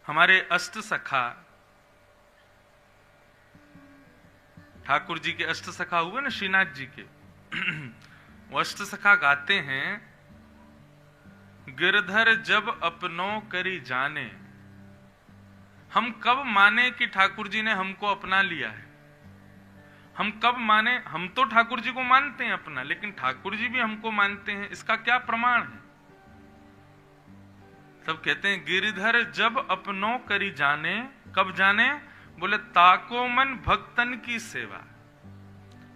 हमारे अष्ट सखा, ठाकुर जी के अष्ट सखा हुए ना श्रीनाथ जी के, वो अष्ट सखा गाते हैं, गिरधर जब अपनों करी जाने। हम कब माने कि ठाकुर जी ने हमको अपना लिया है? हम कब माने? हम तो ठाकुर जी को मानते हैं अपना, लेकिन ठाकुर जी भी हमको मानते हैं, इसका क्या प्रमाण है? सब कहते हैं गिरधर जब अपनों करी जाने। कब जाने? बोले ताको मन भक्तन की सेवा,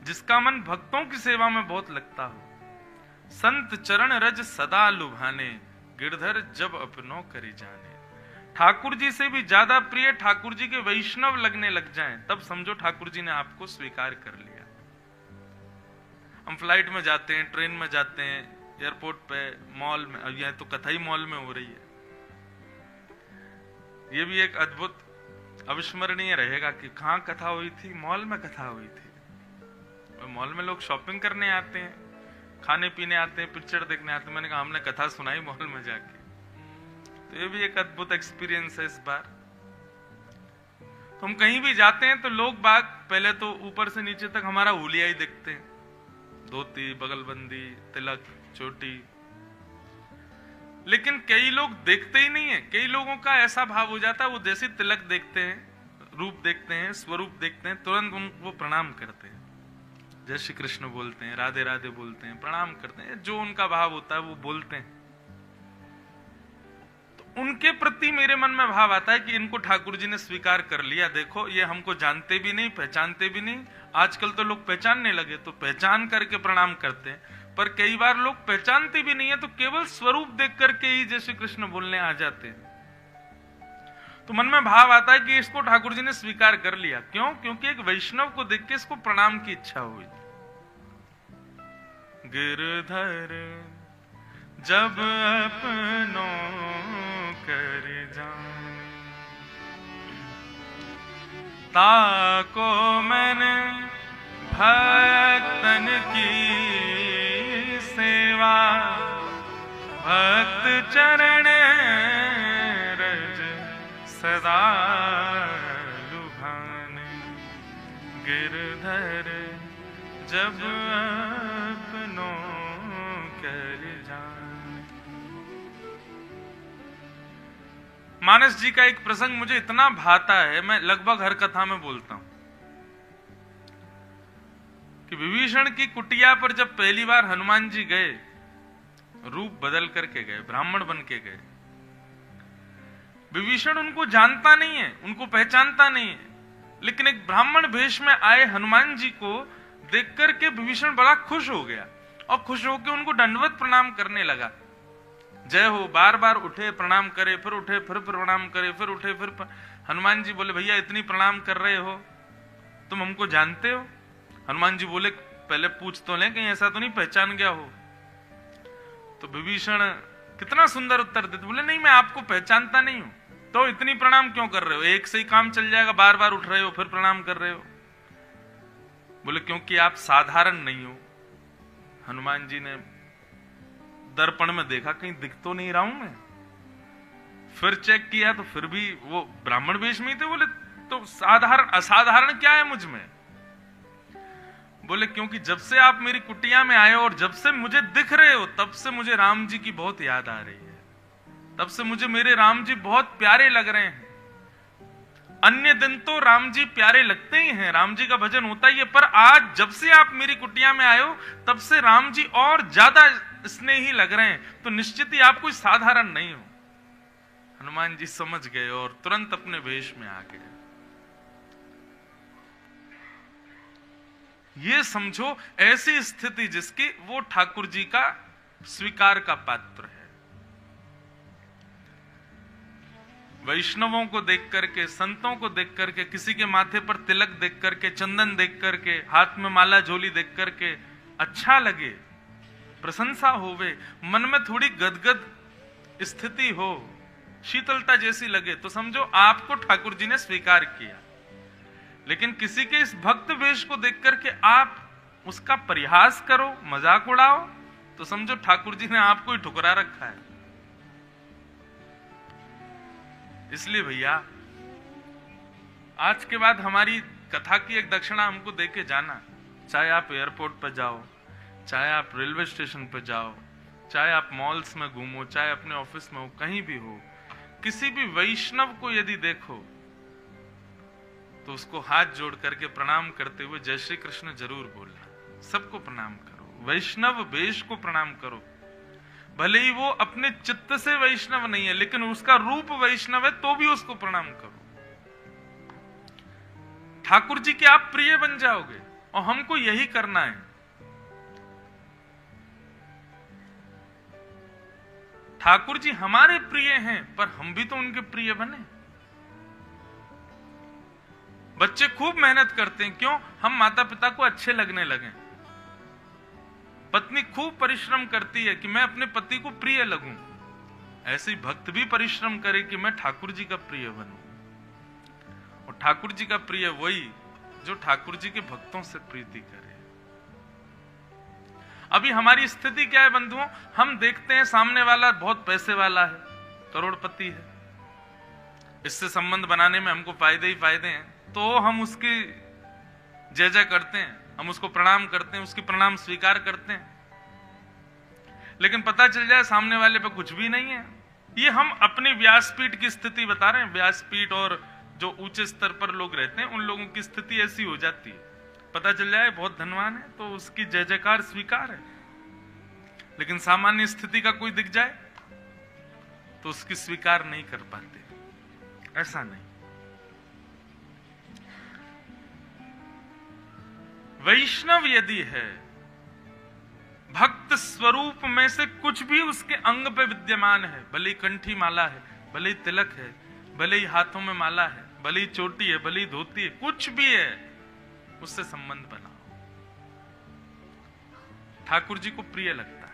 जिसका मन भक्तों की सेवा में बहुत लगता हो। संत चरण रज सदा लुभाने, गिरधर जब अपनों करी जाने। ठाकुर जी से भी ज्यादा प्रिय ठाकुर जी के वैष्णव लगने लग जाएं, तब समझो ठाकुर जी ने आपको स्वीकार कर लिया। हम फ्लाइट में जाते हैं, ट्रेन में जाते हैं, एयरपोर्ट पे, मॉल में, अब यह तो कथा ही मॉल में हो रही है। ये भी एक अद्भुत अविस्मरणीय रहेगा कि कहां कथा हुई थी? मॉल में कथा हुई थी। मॉल में लोग शॉपिंग करने आते हैं, खाने पीने आते हैं, पिक्चर देखने आते हैं। मैंने कहा हमने कथा सुनाई मॉल में जाके। तो ये भी एक अद्भुत एक्सपीरियंस है इस बार। तो हम कहीं भी जाते हैं तो लोग बाग पहले तो ऊपर से नीचे तक हमारा हुलिया ही देखते हैं, धोती, बगलबंदी, तिलक, चोटी। लेकिन कई लोग देखते ही नहीं है। कई लोगों का ऐसा भाव हो जाता है, वो जैसे तिलक देखते हैं, रूप देखते हैं, स्वरूप देखते हैं, तुरंत उनको प्रणाम करते हैं, जय श्री कृष्ण बोलते हैं, राधे राधे बोलते हैं, प्रणाम करते हैं, जो उनका भाव होता है वो बोलते हैं। तो उनके प्रति मेरे मन में भाव आता है कि इनको ठाकुर जी ने स्वीकार कर लिया। देखो ये हमको जानते भी नहीं, पहचानते भी नहीं। आजकल तो लोग पहचानने लगे तो पहचान करके प्रणाम करते हैं, पर कई बार लोग पहचानते भी नहीं है तो केवल स्वरूप देख करके ही जय श्री कृष्ण बोलने आ जाते हैं। तो मन में भाव आता है कि इसको ठाकुर जी ने स्वीकार कर लिया। क्यों? क्योंकि एक वैष्णव को देख के इसको प्रणाम की इच्छा हुई। गिरधर जब अपनों कर जाने, ताको मैंने भक्तन की सेवा, भक्त चरण रज सदा लुभाने। गिरधर जब अपनों कर जाने। मानस जी का एक प्रसंग मुझे इतना भाता है, मैं लगभग हर कथा में बोलता हूं कि विभीषण की कुटिया पर जब पहली बार हनुमान जी गए, रूप बदल करके गए, ब्राह्मण बन के गए। विभीषण उनको जानता नहीं है, उनको पहचानता नहीं है, लेकिन एक ब्राह्मण वेश में आए हनुमान जी को देख करके विभीषण बड़ा खुश हो गया और खुश होकर उनको दंडवत प्रणाम करने लगा। जय हो, बार बार उठे, प्रणाम करे, फिर उठे, फिर प्रणाम करे, फिर उठे, फिर हनुमान जी बोले भैया इतनी प्रणाम कर रहे हो, तुम हमको जानते हो? हनुमान जी बोले पहले पूछ तो ले, कहीं ऐसा तो नहीं पहचान गया हो। तो विभीषण कितना सुंदर उत्तर देते, बोले नहीं मैं आपको पहचानता नहीं हूं। तो इतनी प्रणाम क्यों कर रहे हो? एक से ही काम चल जाएगा, बार बार उठ रहे हो फिर प्रणाम कर रहे हो। बोले क्योंकि आप साधारण नहीं हो। हनुमान जी ने दर्पण में देखा, कहीं दिख तो नहीं रहा हूं मैं। फिर चेक किया तो फिर भी वो ब्राह्मण वेश में ही थे। बोले तो साधारण असाधारण क्या है मुझ में? बोले क्योंकि जब से आप मेरी कुटिया में आए और जब से मुझे दिख रहे हो, तब से मुझे राम जी की बहुत याद आ रही है, तब से मुझे मेरे राम जी बहुत प्यारे लग रहे हैं। अन्य दिन तो राम जी प्यारे लगते ही हैं, राम जी का भजन होता ही है, पर आज जब से आप मेरी कुटिया में आए हो तब से राम जी और ज्यादा स्नेही लग रहे हैं, तो निश्चित ही आप कोई साधारण नहीं हो। हनुमान जी समझ गए और तुरंत अपने वेश में आ गए। ये समझो ऐसी स्थिति जिसकी वो ठाकुर जी का स्वीकार का पात्र है। वैष्णवों को देख करके, संतों को देख करके, किसी के माथे पर तिलक देख करके, चंदन देख करके, हाथ में माला झोली देख करके अच्छा लगे, प्रशंसा होवे, मन में थोड़ी गदगद स्थिति हो, शीतलता जैसी लगे, तो समझो आपको ठाकुर जी ने स्वीकार किया। लेकिन किसी के इस भक्त वेश को देख करके आप उसका परिहास करो, मजाक उड़ाओ, तो समझो ठाकुर जी ने आपको ही ठुकरा रखा है। इसलिए भैया आज के बाद हमारी कथा की एक दक्षिणा हमको देके जाना। चाहे आप एयरपोर्ट पर जाओ, चाहे आप रेलवे स्टेशन पर जाओ, चाहे आप मॉल्स में घूमो, चाहे अपने ऑफिस में हो, कहीं भी हो, किसी भी वैष्णव को यदि देखो तो उसको हाथ जोड़ करके प्रणाम करते हुए जय श्री कृष्ण जरूर बोलना। सबको प्रणाम करो, वैष्णव वेश को प्रणाम करो। भले ही वो अपने चित्त से वैष्णव नहीं है, लेकिन उसका रूप वैष्णव है, तो भी उसको प्रणाम करो। ठाकुर जी के आप प्रिय बन जाओगे, और हमको यही करना है। ठाकुर जी हमारे प्रिय हैं, पर हम भी तो उनके प्रिय बने। बच्चे खूब मेहनत करते हैं, क्यों? हम माता पिता को अच्छे लगने लगे। पत्नी खूब परिश्रम करती है कि मैं अपने पति को प्रिय लगूं। ऐसे ही भक्त भी परिश्रम करे कि मैं ठाकुर जी का प्रिय बनूं। और ठाकुर जी का प्रिय वही जो ठाकुर जी के भक्तों से प्रीति करे। अभी हमारी स्थिति क्या है बंधुओं? हम देखते हैं सामने वाला बहुत पैसे वाला है, करोड़पति है, इससे संबंध बनाने में हमको फायदे ही फायदे हैं, तो हम उसकी जय जय करते हैं, हम उसको प्रणाम करते हैं, उसकी प्रणाम स्वीकार करते हैं। लेकिन पता चल जाए सामने वाले पे कुछ भी नहीं है। ये हम अपनी व्यासपीठ की स्थिति बता रहे हैं। व्यासपीठ और जो ऊंचे स्तर पर लोग रहते हैं, उन लोगों की स्थिति ऐसी हो जाती है। पता चल जाए बहुत धनवान है तो उसकी जय जयकार स्वीकार है, लेकिन सामान्य स्थिति का कोई दिख जाए तो उसकी स्वीकार नहीं कर पाते। ऐसा नहीं। वैष्णव यदि है, भक्त स्वरूप में से कुछ भी उसके अंग पे विद्यमान है, भले ही कंठी माला है, भले ही तिलक है, भले ही हाथों में माला है, भले ही चोटी है, भले ही धोती है, कुछ भी है, उससे संबंध बनाओ। ठाकुर जी को प्रिय लगता है।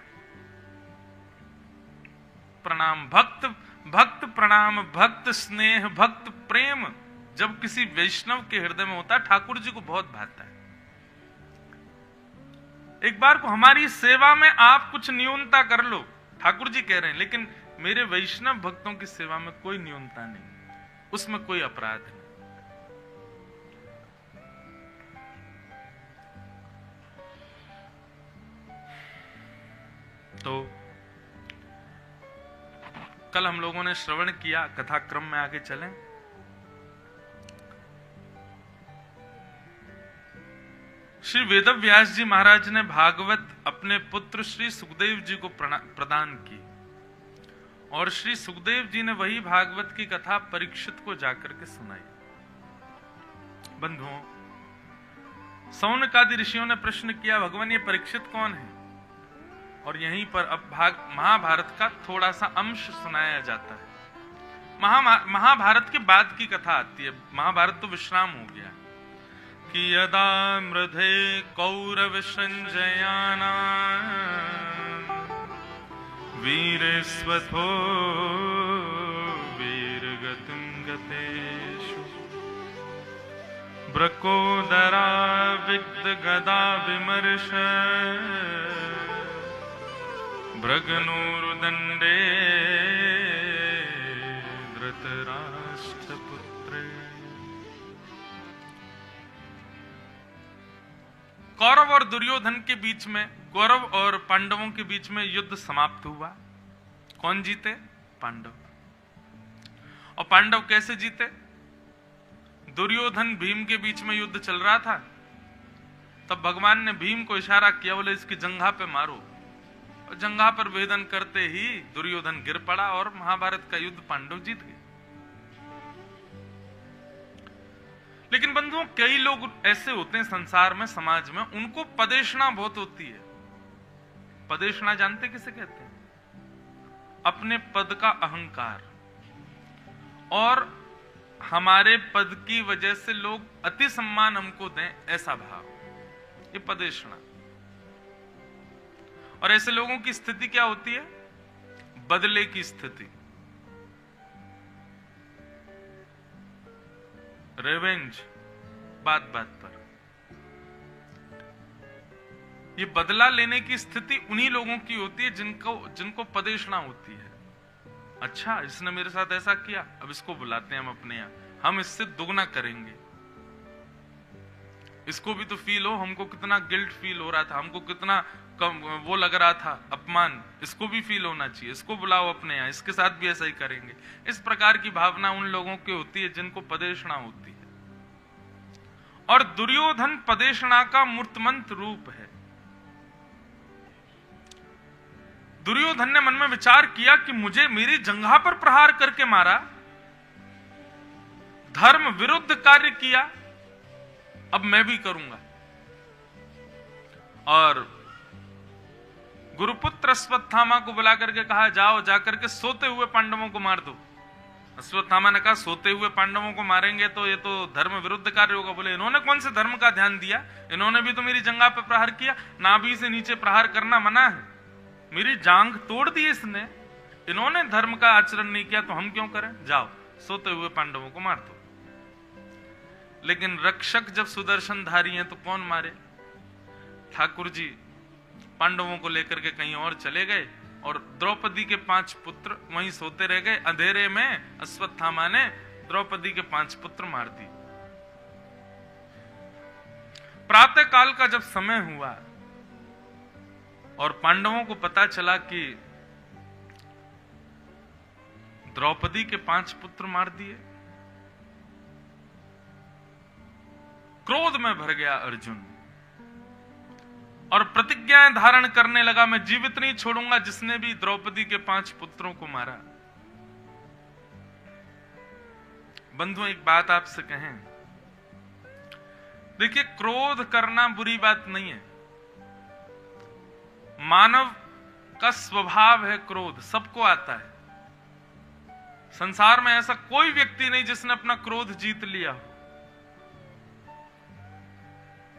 प्रणाम, भक्त भक्त प्रणाम, भक्त स्नेह, भक्त प्रेम जब किसी वैष्णव के हृदय में होता है, ठाकुर जी को बहुत भाता है। एक बार को हमारी सेवा में आप कुछ न्यूनता कर लो, ठाकुर जी कह रहे हैं, लेकिन मेरे वैष्णव भक्तों की सेवा में कोई न्यूनता नहीं, उसमें कोई अपराध नहीं। तो कल हम लोगों ने श्रवण किया, कथा क्रम में आगे चलें। श्री वेदव्यास जी महाराज ने भागवत अपने पुत्र श्री सुखदेव जी को प्रदान की, और श्री सुखदेव जी ने वही भागवत की कथा परीक्षित को जाकर के सुनाई। बंधुओं, सौनकादि ऋषियों ने प्रश्न किया, भगवान ये परीक्षित कौन है? और यहीं पर अब महाभारत का थोड़ा सा अंश सुनाया जाता है। महाभारत के बाद की कथा आती है। महाभारत तो विश्राम हो गया कि यदा मृधे कौरव संजयाना वीरस्वथो वीरगतिं गतेषु ब्रकोदरा विद्ध गदा विमर्श भृगनूरुदंडे धृतराष्ट्रपुत्रे। कौरव और दुर्योधन के बीच में, कौरव और पांडवों के बीच में युद्ध समाप्त हुआ। कौन जीते? पांडव। और पांडव कैसे जीते? दुर्योधन भीम के बीच में युद्ध चल रहा था, तब भगवान ने भीम को इशारा किया, बोले इसकी जंघा पे मारो। और जंघा पर वेदन करते ही दुर्योधन गिर पड़ा और महाभारत का युद्ध पांडव जीत गए। लेकिन बंधुओं, कई लोग ऐसे होते हैं संसार में, समाज में, उनको पदेशना बहुत होती है। पदेशना जानते किसे कहते हैं? अपने पद का अहंकार, और हमारे पद की वजह से लोग अति सम्मान हमको दें, ऐसा भाव, ये पदेशना। और ऐसे लोगों की स्थिति क्या होती है? बदले की स्थिति, रिवेंज, बात बात पर। ये बदला लेने की स्थिति उन्हीं लोगों की होती है जिनको पदेशना होती है। अच्छा इसने मेरे साथ ऐसा किया, अब इसको बुलाते हैं हम अपने यहाँ, हम इससे दुगना करेंगे। इसको भी तो फील हो, हमको कितना गिल्ट फील हो रहा था, हमको कितना कम वो लग रहा था, अपमान, इसको भी फील होना चाहिए, इसको बुलाओ अपने यहाँ, इसके साथ भी ऐसा ही करेंगे। इस प्रकार की भावना उन लोगों की होती है जिनको पदेषणा होती है। और दुर्योधन पदेषणा का मूर्तमंत रूप है। दुर्योधन ने मन में विचार किया कि मुझे मेरी जंघा पर प्रहार करके मारा, धर्म विरुद्ध कार्य किया, अब मैं भी करूंगा। और गुरुपुत्र अश्वत्थामा को बुला करके कहा, जाओ जाकर के सोते हुए पांडवों को मार दो। अश्वत्थामा ने कहा, सोते हुए पांडवों को मारेंगे तो ये तो धर्म विरुद्ध कार्य होगा। बोले, इन्होंने कौन से धर्म का ध्यान दिया, इन्होंने भी तो मेरी जंघा पर प्रहार किया, नाभि से नीचे प्रहार करना मना है, मेरी जांघ तोड़ दी इसने, इन्होंने धर्म का आचरण नहीं किया तो हम क्यों करें, जाओ सोते हुए पांडवों को मार दो। लेकिन रक्षक जब सुदर्शनधारी हैं तो कौन मारे। ठाकुर जी पांडवों को लेकर के कहीं और चले गए और द्रौपदी के 5 पुत्र वहीं सोते रह गए। अंधेरे में अश्वत्थामा ने द्रौपदी के 5 पुत्र मार दिए। प्रातः काल का जब समय हुआ और पांडवों को पता चला कि द्रौपदी के 5 पुत्र मार दिए, क्रोध में भर गया अर्जुन और प्रतिज्ञाएं धारण करने लगा, मैं जीवित नहीं छोड़ूंगा जिसने भी द्रौपदी के 5 पुत्रों को मारा। बंधुओं, एक बात आपसे कहें, देखिए क्रोध करना बुरी बात नहीं है, मानव का स्वभाव है क्रोध, सबको आता है। संसार में ऐसा कोई व्यक्ति नहीं जिसने अपना क्रोध जीत लिया हो।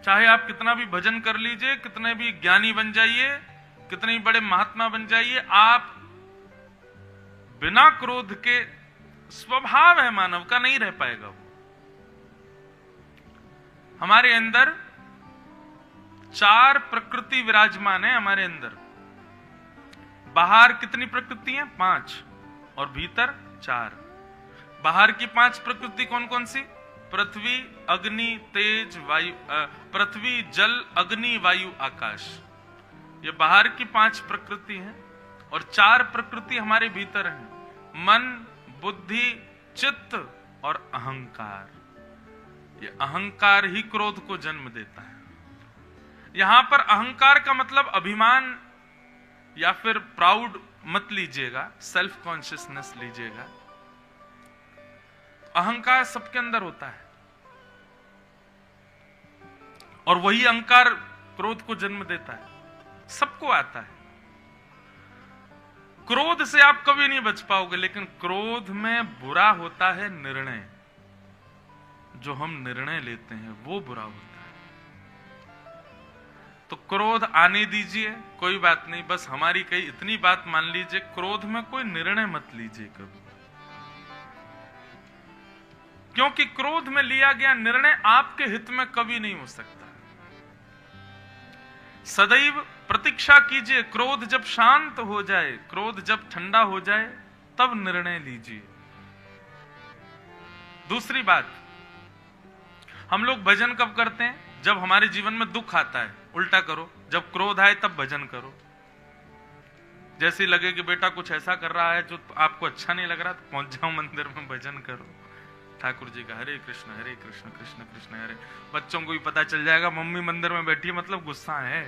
चाहे आप कितना भी भजन कर लीजिए, कितने भी ज्ञानी बन जाइए, कितने बड़े महात्मा बन जाइए, आप बिना क्रोध के, स्वभाव है मानव का, नहीं रह पाएगा वो। हमारे अंदर 4 प्रकृति विराजमान है हमारे अंदर। बाहर कितनी प्रकृति है? 5, और भीतर 4। बाहर की 5 प्रकृति कौन कौन सी? पृथ्वी, अग्नि, तेज, वायु, पृथ्वी, जल, अग्नि, वायु, आकाश। ये बाहर की 5 प्रकृति हैं। और 4 प्रकृति हमारे भीतर हैं, मन, बुद्धि, चित्त और अहंकार। ये अहंकार ही क्रोध को जन्म देता है। यहां पर अहंकार का मतलब अभिमान या फिर प्राउड मत लीजिएगा, सेल्फ कॉन्शियसनेस लीजिएगा। अहंकार सबके अंदर होता है और वही अहंकार क्रोध को जन्म देता है, सबको आता है। क्रोध से आप कभी नहीं बच पाओगे, लेकिन क्रोध में बुरा होता है निर्णय। जो हम निर्णय लेते हैं वो बुरा होता है। तो क्रोध आने दीजिए, कोई बात नहीं, बस हमारी कई इतनी बात मान लीजिए, क्रोध में कोई निर्णय मत लीजिए कभी, क्योंकि क्रोध में लिया गया निर्णय आपके हित में कभी नहीं हो सकता। सदैव प्रतीक्षा कीजिए, क्रोध जब शांत हो जाए, क्रोध जब ठंडा हो जाए, तब निर्णय लीजिए। दूसरी बात, हम लोग भजन कब करते हैं? जब हमारे जीवन में दुख आता है। उल्टा करो, जब क्रोध आए तब भजन करो। जैसे लगे कि बेटा कुछ ऐसा कर रहा है जो आपको अच्छा नहीं लग रहा, तो पहुंच जाओ मंदिर में, भजन करो ठाकुर जी का, हरे कृष्ण कृष्ण कृष्ण हरे। बच्चों को भी पता चल जाएगा मम्मी मंदिर में बैठी है, मतलब गुस्सा है,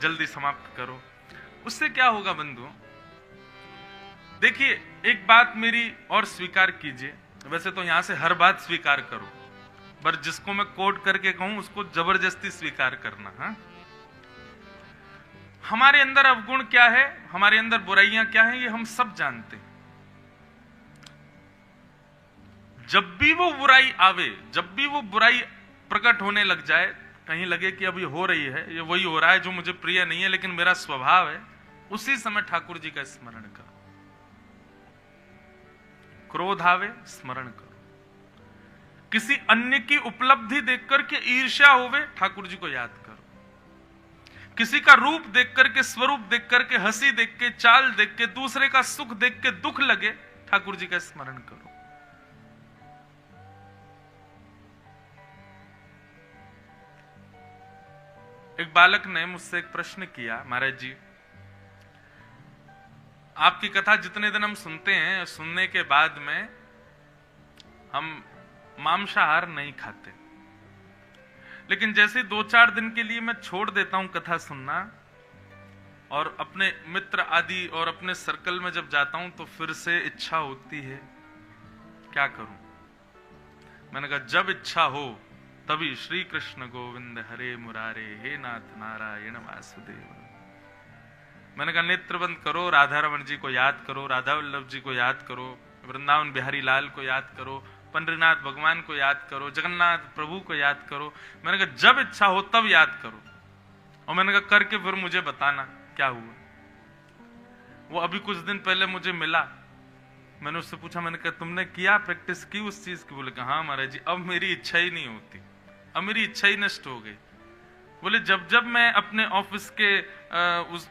जल्दी समाप्त करो। उससे क्या होगा बंधुओं? देखिए एक बात मेरी और स्वीकार कीजिए, वैसे तो यहां से हर बात स्वीकार करो, पर जिसको मैं कोट करके कहूं उसको जबरदस्ती स्वीकार करना। हाँ, हमारे अंदर अवगुण क्या है, हमारे अंदर बुराइयां क्या है, ये हम सब जानते हैं। जब भी वो बुराई आवे, जब भी वो बुराई प्रकट होने लग जाए, कहीं लगे कि अब ये हो रही है, ये वही हो रहा है जो मुझे प्रिय नहीं है लेकिन मेरा स्वभाव है, उसी समय ठाकुर जी का स्मरण करो। क्रोध आवे, स्मरण करो। किसी अन्य की उपलब्धि देख करके ईर्ष्या होवे, ठाकुर जी को याद करो। किसी का रूप देख करके, स्वरूप देख करके, हंसी देख के, चाल देख के, दूसरे का सुख देख के दुख लगे, ठाकुर जी का स्मरण करो। एक बालक ने मुझसे एक प्रश्न किया, महाराज जी आपकी कथा जितने दिन हम सुनते हैं, सुनने के बाद में हम मांसाहार नहीं खाते, लेकिन जैसे 2-4 दिन के लिए मैं छोड़ देता हूं कथा सुनना और अपने मित्र आदि और अपने सर्कल में जब जाता हूं तो फिर से इच्छा होती है, क्या करूं? मैंने कहा जब इच्छा हो तभी श्री कृष्ण गोविंद हरे मुरारे, हे नाथ नारायण वासुदेव। मैंने कहा नेत्र बंद करो, राधा रमन जी को याद करो, राधा वल्लभ जी को याद करो, वृंदावन बिहारी लाल को याद करो, पंडरीनाथ भगवान को याद करो, जगन्नाथ प्रभु को याद करो। मैंने कहा जब इच्छा हो तब याद करो, और मैंने कहा करके फिर मुझे बताना क्या हुआ। वो अभी कुछ दिन पहले मुझे मिला, मैंने उससे पूछा, मैंने कहा तुमने किया, प्रैक्टिस की उस चीज की? बोले हाँ महाराज जी, अब मेरी इच्छा ही नहीं होती, अब मेरी इच्छा ही नष्ट हो गई। बोले जब जब मैं अपने ऑफिस के उस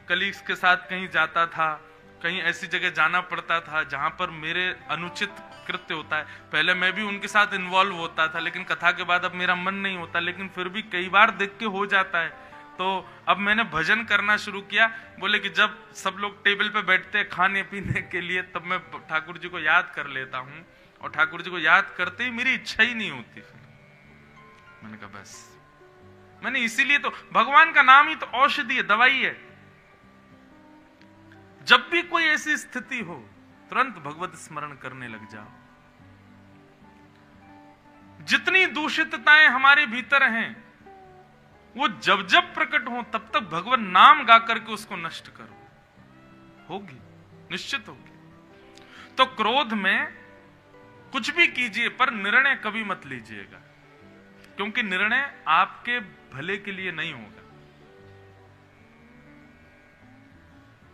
कलीग्स के साथ कहीं जाता था, कहीं ऐसी जगह जाना पड़ता था जहां पर मेरे अनुचित कृत्य होता है, पहले मैं भी उनके साथ इन्वॉल्व होता था, लेकिन कथा के बाद अब मेरा मन नहीं होता, लेकिन फिर भी कई बार देख के हो जाता है, तो अब मैंने भजन करना शुरू किया। बोले कि जब सब लोग टेबल पे बैठते हैं खाने पीने के लिए, तब मैं ठाकुर जी को याद कर लेता हूँ, और ठाकुर जी को याद करते ही मेरी इच्छा ही नहीं होती। मैंने कहा बस, मैंने इसीलिए तो भगवान का नाम ही तो औषधि है, दवाई है। जब भी कोई ऐसी स्थिति हो तुरंत भगवत स्मरण करने लग जाओ। जितनी दूषितताएं हमारे भीतर हैं वो जब जब प्रकट हो तब तक भगवान नाम गा करके उसको नष्ट करो, होगी, निश्चित होगी। तो क्रोध में कुछ भी कीजिए पर निर्णय कभी मत लीजिएगा, क्योंकि निर्णय आपके भले के लिए नहीं होगा।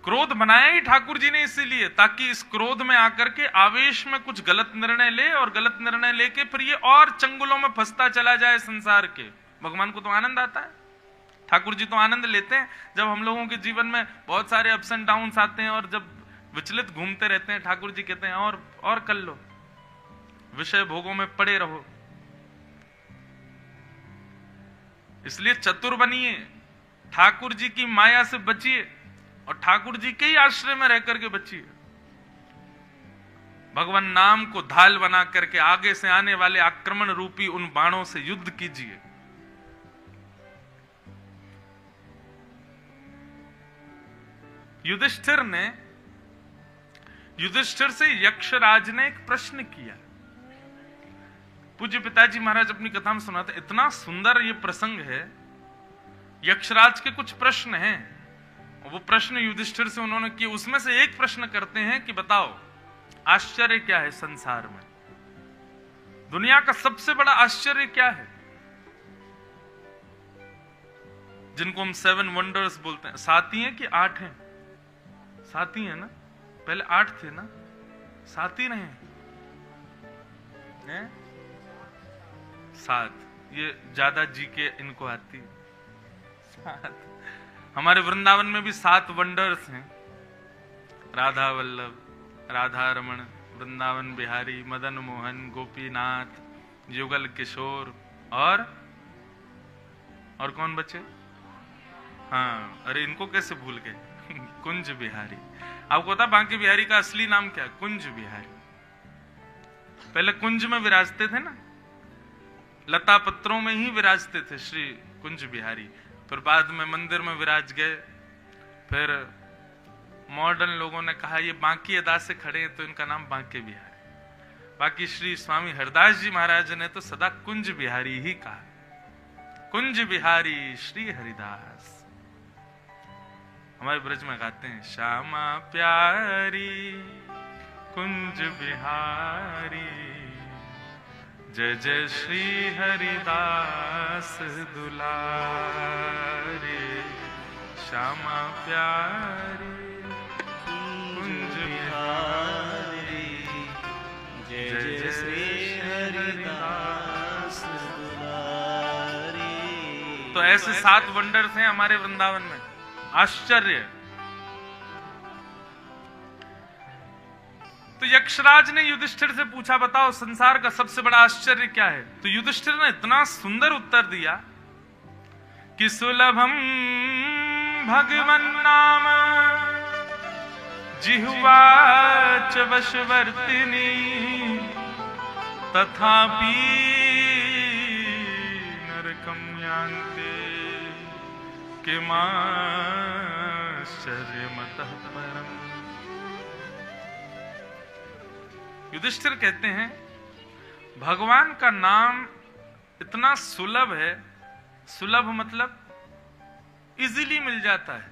क्रोध बनाया ही ठाकुर जी ने इसीलिए, ताकि इस क्रोध में आकर के आवेश में कुछ गलत निर्णय ले, और गलत निर्णय लेके फिर ये और चंगुलों में फंसता चला जाए संसार के। भगवान को तो आनंद आता है, ठाकुर जी तो आनंद लेते हैं जब हम लोगों के जीवन में बहुत सारे अप्स एंड डाउन्स आते हैं, और जब विचलित घूमते रहते हैं, ठाकुर जी कहते हैं और कर लो, विषय भोगों में पड़े रहो। इसलिए चतुर बनिए, ठाकुर जी की माया से बचिए, और ठाकुर जी के ही आश्रय में रह करके बचिए। भगवान नाम को ढाल बना करके आगे से आने वाले आक्रमण रूपी उन बाणों से युद्ध कीजिए। युधिष्ठिर से यक्षराज ने एक प्रश्न किया। पूज्य पिताजी महाराज अपनी कथा में सुनाते, इतना सुंदर ये प्रसंग है। यक्षराज के कुछ प्रश्न हैं, वो प्रश्न युधिष्ठिर से उन्होंने किए। उसमें से एक प्रश्न करते हैं कि बताओ आश्चर्य क्या है संसार में, दुनिया का सबसे बड़ा आश्चर्य क्या है, जिनको हम 7 वंडर्स बोलते हैं। 7 ही हैं कि 8 हैं? 7 ही है ना, पहले 8 थे ना, 7 ही नहीं है? 7, ये ज्यादा जी के इनको आती है। 7 हमारे वृंदावन में भी 7 वंडर्स हैं, राधा वल्लभ, राधा रमण, वृंदावन बिहारी, मदन मोहन, गोपीनाथ, युगल किशोर, और कौन बचे? हाँ, अरे इनको कैसे भूल गए? कुंज बिहारी। आपको पता बांके बिहारी का असली नाम क्या है? कुंज बिहारी। पहले कुंज में विराजते थे ना, लता पत्रों में ही विराजते थे श्री कुंज बिहारी, फिर बाद में मंदिर में विराज गए। फिर मॉडर्न लोगों ने कहा ये बांकी अदा से खड़े हैं तो इनका नाम बांके बिहारी। बाकी श्री स्वामी हरदास जी महाराज ने तो सदा कुंज बिहारी ही कहा, कुंज बिहारी श्री हरिदास। हमारे ब्रज में गाते हैं, श्यामा प्यारी कुंज बिहारी, जय जय श्री हरिदास दुलारे, श्यामा प्यारी कुंज बिहारी, जय जय श्री हरिदास दुलारे, तो ऐसे 7 वंडर्स हैं हमारे वृंदावन में, आश्चर्य। तो यक्षराज ने युधिष्ठिर से पूछा, बताओ संसार का सबसे बड़ा आश्चर्य क्या है? तो युधिष्ठिर ने इतना सुंदर उत्तर दिया कि सुलभम भगवन नाम जिह्वा च वशवर्तिनी तथापि नरकं यान्ते किमाश्चर्यमतः परम्। युधिष्ठिर कहते हैं भगवान का नाम इतना सुलभ है, सुलभ मतलब इजीली मिल जाता है।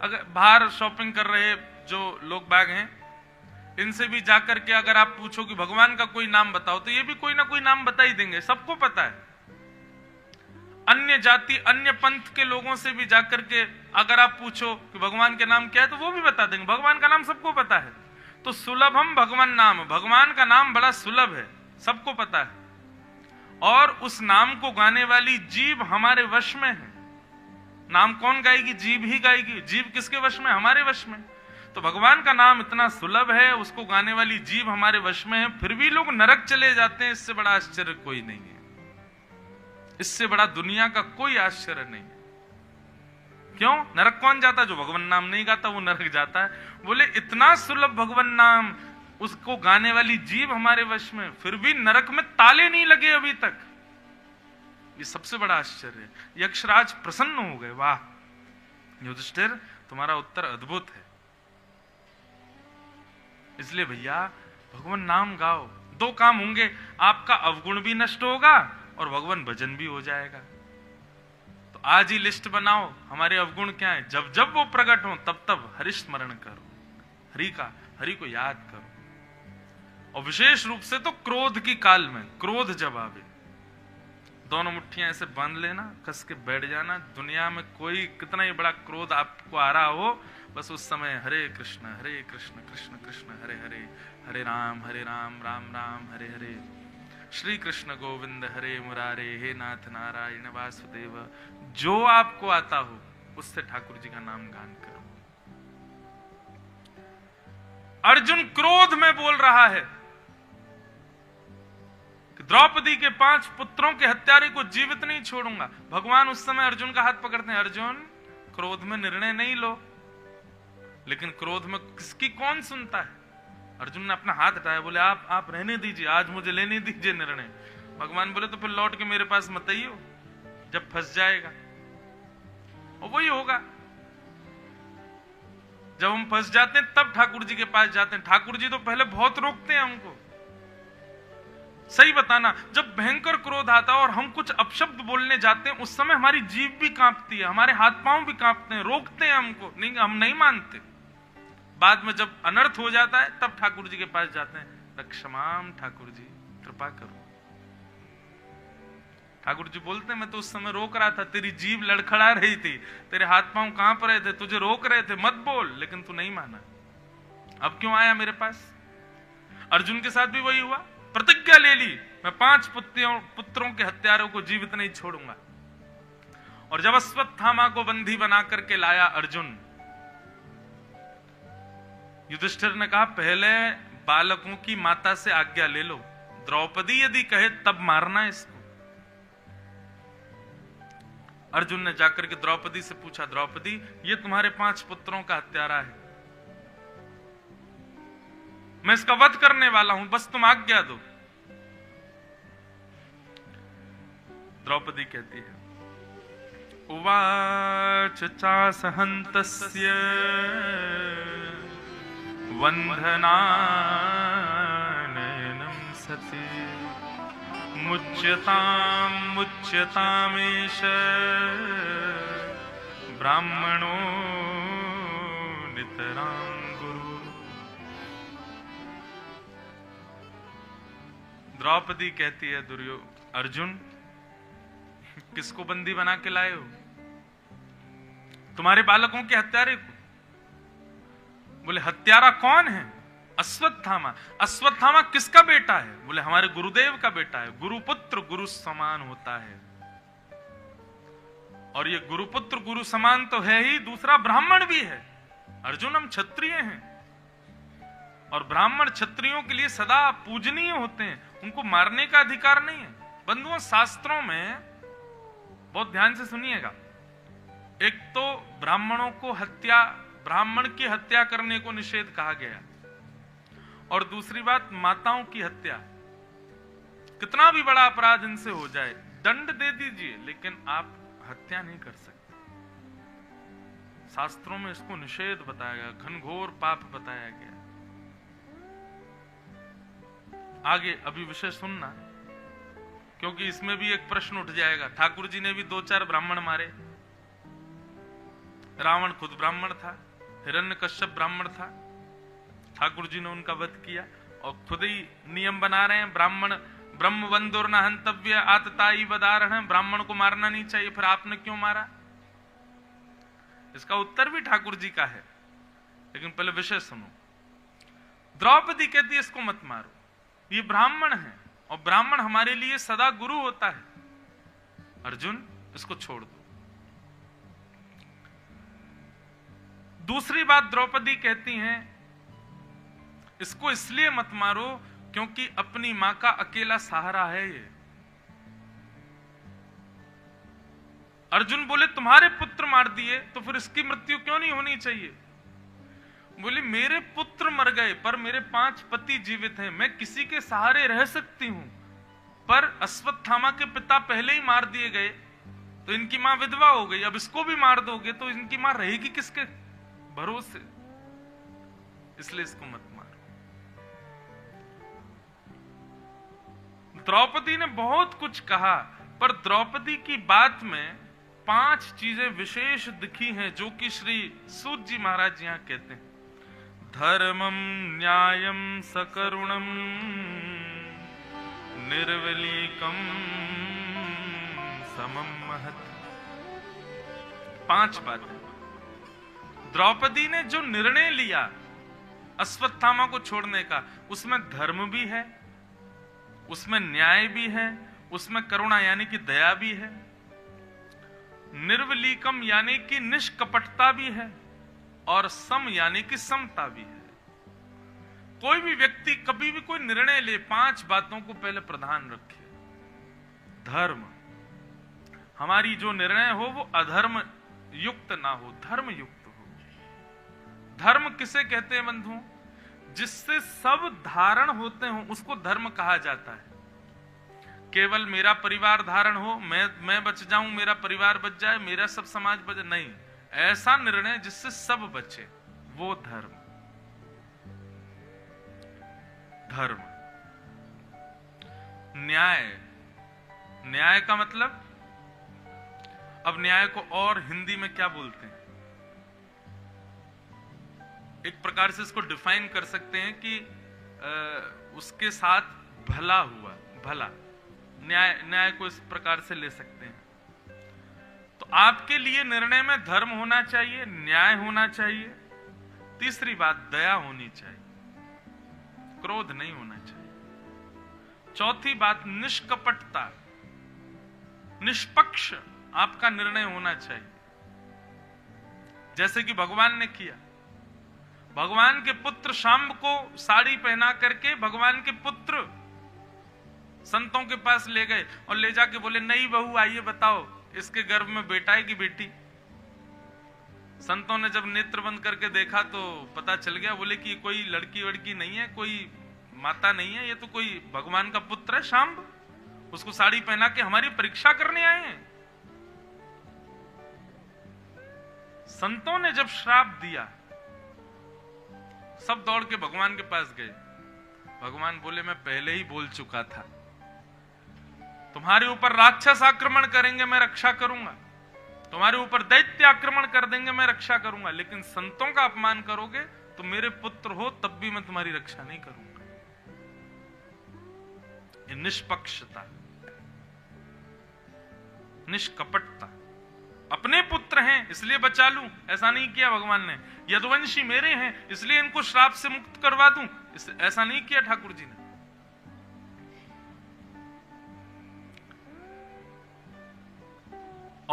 अगर बाहर शॉपिंग कर रहे जो लोग बाग हैं, इनसे भी जाकर के अगर आप पूछो कि भगवान का कोई नाम बताओ, तो ये भी कोई ना कोई नाम बता ही देंगे, सबको पता है। अन्य जाति अन्य पंथ के लोगों से भी जाकर के अगर आप पूछो कि भगवान के नाम क्या है, तो वो भी बता देंगे, भगवान का नाम सबको पता है। तो सुलभम भगवान नाम, भगवान का नाम बड़ा सुलभ है, सबको पता है। और उस नाम को गाने वाली जीभ हमारे वश में है। नाम कौन गाएगी? जीभ ही गाएगी। जीभ किसके वश में? हमारे वश में। तो भगवान का नाम इतना सुलभ है, उसको गाने वाली जीभ हमारे वश में है, फिर भी लोग नरक चले जाते हैं। इससे बड़ा आश्चर्य कोई नहीं है, इससे बड़ा दुनिया का कोई आश्चर्य नहीं है। क्यों? नरक कौन जाता है? जो भगवान नाम नहीं गाता वो नरक जाता है। बोले इतना सुलभ भगवान नाम, उसको गाने वाली जीभ हमारे वश में, फिर भी नरक में ताले नहीं लगे अभी तक। ये सबसे बड़ा आश्चर्य है। यक्षराज प्रसन्न हो गए, वाह युधिष्ठिर तुम्हारा उत्तर अद्भुत है। इसलिए भैया भगवान नाम गाओ, 2 काम होंगे, आपका अवगुण भी नष्ट होगा और भगवान भजन भी हो जाएगा। तो आज ही लिस्ट बनाओ हमारे अवगुण क्या है, जब जब वो प्रकट हो तब तब हरि स्मरण करो, हरि को याद करो। और विशेष रूप से तो क्रोध की काल में, क्रोध जब आवे, दोनों मुट्ठियां ऐसे बांध लेना, कस के बैठ जाना। दुनिया में कोई कितना ही बड़ा क्रोध आपको आ रहा हो, बस उस समय हरे कृष्ण कृष्ण कृष्ण हरे हरे, हरे राम राम राम हरे हरे, श्री कृष्ण गोविंद हरे मुरारे, हे नाथ नारायण वासुदेव। जो आपको आता हो उससे ठाकुर जी का नाम गान करो। अर्जुन क्रोध में बोल रहा है कि द्रौपदी के 5 पुत्रों के हत्यारे को जीवित नहीं छोड़ूंगा। भगवान उस समय अर्जुन का हाथ पकड़ते हैं, अर्जुन क्रोध में निर्णय नहीं लो। लेकिन क्रोध में किसकी कौन सुनता है? अर्जुन ने अपना हाथ हटाया, बोले आप रहने दीजिए, आज मुझे लेने दीजिए निर्णय। भगवान बोले तो फिर लौट के मेरे पास मत आइयो, जब फंस जाएगा। और वही होगा, जब हम फंस जाते हैं तब ठाकुर जी के पास जाते हैं। ठाकुर जी तो पहले बहुत रोकते हैं हमको। सही बताना, जब भयंकर क्रोध आता है और हम कुछ अपशब्द बोलने जाते हैं, उस समय हमारी जीभ भी कांपती है, हमारे हाथ पांव भी कांपते हैं, रोकते हैं हमको, नहीं हम नहीं मानते। बाद में जब अनर्थ हो जाता है तब ठाकुर जी के पास जाते हैं, रक्षमाम ठाकुर जी कृपा करो। ठाकुर जी बोलते हैं मैं तो उस समय रोक रहा था, तेरी जीभ लड़खड़ा रही थी, तेरे हाथ पांव कांप रहे थे, तुझे रोक रहे थे मत बोल, लेकिन तू नहीं माना। अब क्यों आया मेरे पास? अर्जुन के साथ भी वही हुआ, प्रतिज्ञा ले ली मैं 5 पुत्रों के हत्यारों को जीवित नहीं छोड़ूंगा। और जब अश्वत्थामा को बंदी बना करके लाया अर्जुन, युधिष्ठिर ने कहा पहले बालकों की माता से आज्ञा ले लो, द्रौपदी यदि कहे तब मारना इसको। अर्जुन ने जाकर के द्रौपदी से पूछा, द्रौपदी ये तुम्हारे 5 पुत्रों का हत्यारा है, मैं इसका वध करने वाला हूं, बस तुम आज्ञा दो। द्रौपदी कहती है, उवाच चासहन्तस्य वन्धनानयनं सति मुच्यतामेष ब्राह्मणो नितरां गुरु। द्रौपदी कहती है अर्जुन किसको बंदी बना के लाए हो? तुम्हारे बालकों के हत्यारे को। बोले हत्यारा कौन है? अश्वत्थामा। अश्वत्थामा किसका बेटा है? बोले हमारे गुरुदेव का बेटा है, गुरुपुत्र गुरु समान होता है। और ये गुरुपुत्र गुरु समान तो है ही, दूसरा ब्राह्मण भी है। अर्जुन हम क्षत्रिय हैं और ब्राह्मण क्षत्रियों के लिए सदा पूजनीय होते हैं, उनको मारने का अधिकार नहीं है। बंधुओं, शास्त्रों में बहुत ध्यान से सुनिएगा, एक तो ब्राह्मणों को हत्या, ब्राह्मण की हत्या करने को निषेध कहा गया, और दूसरी बात माताओं की हत्या। कितना भी बड़ा अपराध इनसे हो जाए, दंड दे दीजिए, लेकिन आप हत्या नहीं कर सकते। शास्त्रों में इसको निषेध बताया गया, घनघोर पाप बताया गया। आगे अभी विषय सुनना, क्योंकि इसमें भी एक प्रश्न उठ जाएगा। ठाकुर जी ने भी 2-4 ब्राह्मण मारे। रावण खुद ब्राह्मण था, हिरण्यकश्यप ब्राह्मण था, ठाकुर जी ने उनका वध किया और खुद ही नियम बना रहे हैं, ब्राह्मण ब्रह्म बंधुर न हंतव्य आतताई वदारण, ब्राह्मण को मारना नहीं चाहिए, फिर आपने क्यों मारा? इसका उत्तर भी ठाकुर जी का है, लेकिन पहले विषय सुनो। द्रौपदी कहती है इसको मत मारो, ये ब्राह्मण है और ब्राह्मण हमारे लिए सदा गुरु होता है। अर्जुन इसको छोड़ दो। दूसरी बात द्रौपदी कहती हैं, इसको इसलिए मत मारो क्योंकि अपनी मां का अकेला सहारा है ये। अर्जुन बोले तुम्हारे पुत्र मार दिए तो फिर इसकी मृत्यु क्यों नहीं होनी चाहिए? बोले मेरे पुत्र मर गए पर मेरे 5 पति जीवित हैं, मैं किसी के सहारे रह सकती हूं, पर अश्वत्थामा के पिता पहले ही मार दिए गए तो इनकी मां विधवा हो गई, अब इसको भी मार दोगे तो इनकी मां रहेगी किसके भरोसे? इसलिए इसको मत मारो। द्रौपदी ने बहुत कुछ कहा, पर द्रौपदी की बात में 5 चीजें विशेष दिखी हैं जो कि श्री सूत जी महाराज यहां कहते हैं। धर्मम न्यायम सकरुणम निर्वलीकम समम महत्। 5 बातें। द्रौपदी ने जो निर्णय लिया अश्वत्थामा को छोड़ने का, उसमें धर्म भी है, उसमें न्याय भी है, उसमें करुणा यानी कि दया भी है, निर्वलीकम यानी कि निष्कपटता भी है, और सम यानी कि समता भी है। कोई भी व्यक्ति कभी भी कोई निर्णय ले, 5 बातों को पहले प्रधान रखे। धर्म, हमारी जो निर्णय हो वो अधर्म युक्त ना हो, धर्म युक्त हो। धर्म किसे कहते हैं बंधुओं? जिससे सब धारण होते हो उसको धर्म कहा जाता है। केवल मेरा परिवार धारण हो, मैं बच जाऊं, मेरा परिवार बच जाए, मेरा सब समाज बच, नहीं, ऐसा निर्णय जिससे सब बचे, वो धर्म। धर्म। न्याय, न्याय का मतलब, अब न्याय को और हिंदी में क्या बोलते हैं? एक प्रकार से इसको डिफाइन कर सकते हैं कि उसके साथ भला हुआ, भला। न्याय को इस प्रकार से ले सकते हैं। तो आपके लिए निर्णय में धर्म होना चाहिए, न्याय होना चाहिए। तीसरी बात, दया होनी चाहिए, क्रोध नहीं होना चाहिए। चौथी बात, निष्कपटता, निष्पक्ष आपका निर्णय होना चाहिए, जैसे कि भगवान ने किया। भगवान के पुत्र शाम्ब को साड़ी पहना करके भगवान के पुत्र संतों के पास ले गए और ले जाके बोले, नई बहू आइए बताओ इसके गर्भ में बेटा है कि बेटी? संतों ने जब नेत्र बंद करके देखा तो पता चल गया, बोले कि कोई लड़की वड़की नहीं है, कोई माता नहीं है, ये तो कोई भगवान का पुत्र है शाम्ब, उसको साड़ी पहना के हमारी परीक्षा करने आए हैं। संतों ने जब श्राप दिया, सब दौड़ के भगवान के पास गए। भगवान बोले, मैं पहले ही बोल चुका था, तुम्हारे ऊपर राक्षस आक्रमण करेंगे मैं रक्षा करूंगा, तुम्हारे ऊपर दैत्य आक्रमण कर देंगे मैं रक्षा करूंगा, लेकिन संतों का अपमान करोगे तो मेरे पुत्र हो तब भी मैं तुम्हारी रक्षा नहीं करूंगा। ये निष्पक्षता, निष्कपटता। अपने पुत्र हैं इसलिए बचा लूं, ऐसा नहीं किया भगवान ने। यदुवंशी मेरे हैं इसलिए इनको श्राप से मुक्त करवा दूं, ऐसा नहीं किया ठाकुर जी ने।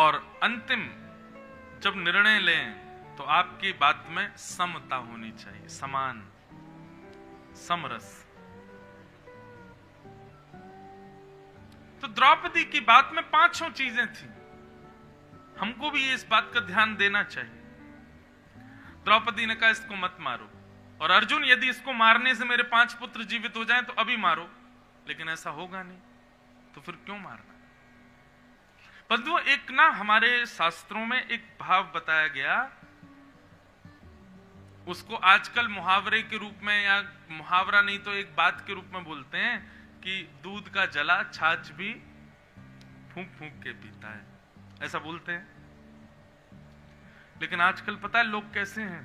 और अंतिम जब निर्णय लें तो आपकी बात में समता होनी चाहिए, समान, समरस। तो द्रौपदी की बात में 5 चीजें थी, हमको भी इस बात का ध्यान देना चाहिए। द्रौपदी ने कहा इसको मत मारो, और अर्जुन यदि इसको मारने से मेरे 5 पुत्र जीवित हो जाएं तो अभी मारो, लेकिन ऐसा होगा नहीं, तो फिर क्यों मारना। परंतु एक ना हमारे शास्त्रों में एक भाव बताया गया, उसको आजकल मुहावरे के रूप में, या मुहावरा नहीं तो एक बात के रूप में बोलते हैं कि दूध का जला छाछ भी फूंक फूंक के पीता है, ऐसा बोलते हैं। लेकिन आजकल पता है लोग कैसे हैं,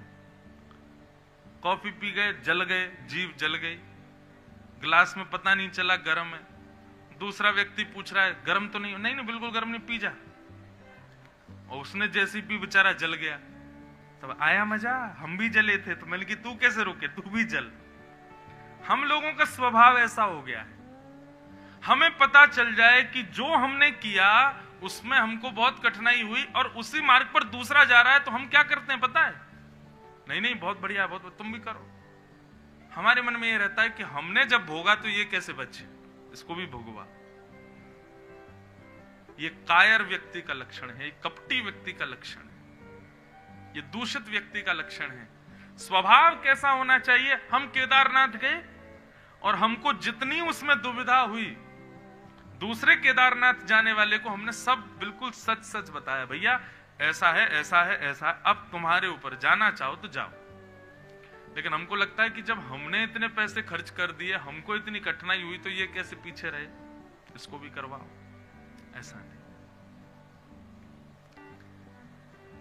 कॉफी पी गए, जल गए, जीभ जल गई, गिलास में पता नहीं चला गर्म है, दूसरा व्यक्ति पूछ रहा है गर्म तो नहीं, नहीं बिल्कुल गर्म नहीं, पी जा, और उसने जैसे पी बेचारा जल गया। तब आया मजा, हम भी जले थे, तो मैंने कि तू कैसे रोके, तू भी जल। हम लोगों का स्वभाव ऐसा हो गया है, हमें पता चल जाए कि जो हमने किया उसमें हमको बहुत कठिनाई हुई और उसी मार्ग पर दूसरा जा रहा है, तो हम क्या करते हैं पता है, नहीं नहीं बहुत बढ़िया, बहुत, तुम भी करो। हमारे मन में यह रहता है कि हमने जब भोगा तो ये कैसे बचे, इसको भी भोगवा। ये कायर व्यक्ति का लक्षण है, ये कपटी व्यक्ति का लक्षण है, ये दूषित व्यक्ति का लक्षण है। स्वभाव कैसा होना चाहिए, हम केदारनाथ गए और हमको जितनी उसमें दुविधा हुई, दूसरे केदारनाथ जाने वाले को हमने सब बिल्कुल सच सच बताया, भैया ऐसा है ऐसा है ऐसा है, अब तुम्हारे ऊपर, जाना चाहो तो जाओ। लेकिन हमको लगता है कि जब हमने इतने पैसे खर्च कर दिए, हमको इतनी कठिनाई हुई, तो ये कैसे पीछे रहे, इसको भी करवाओ। ऐसा नहीं।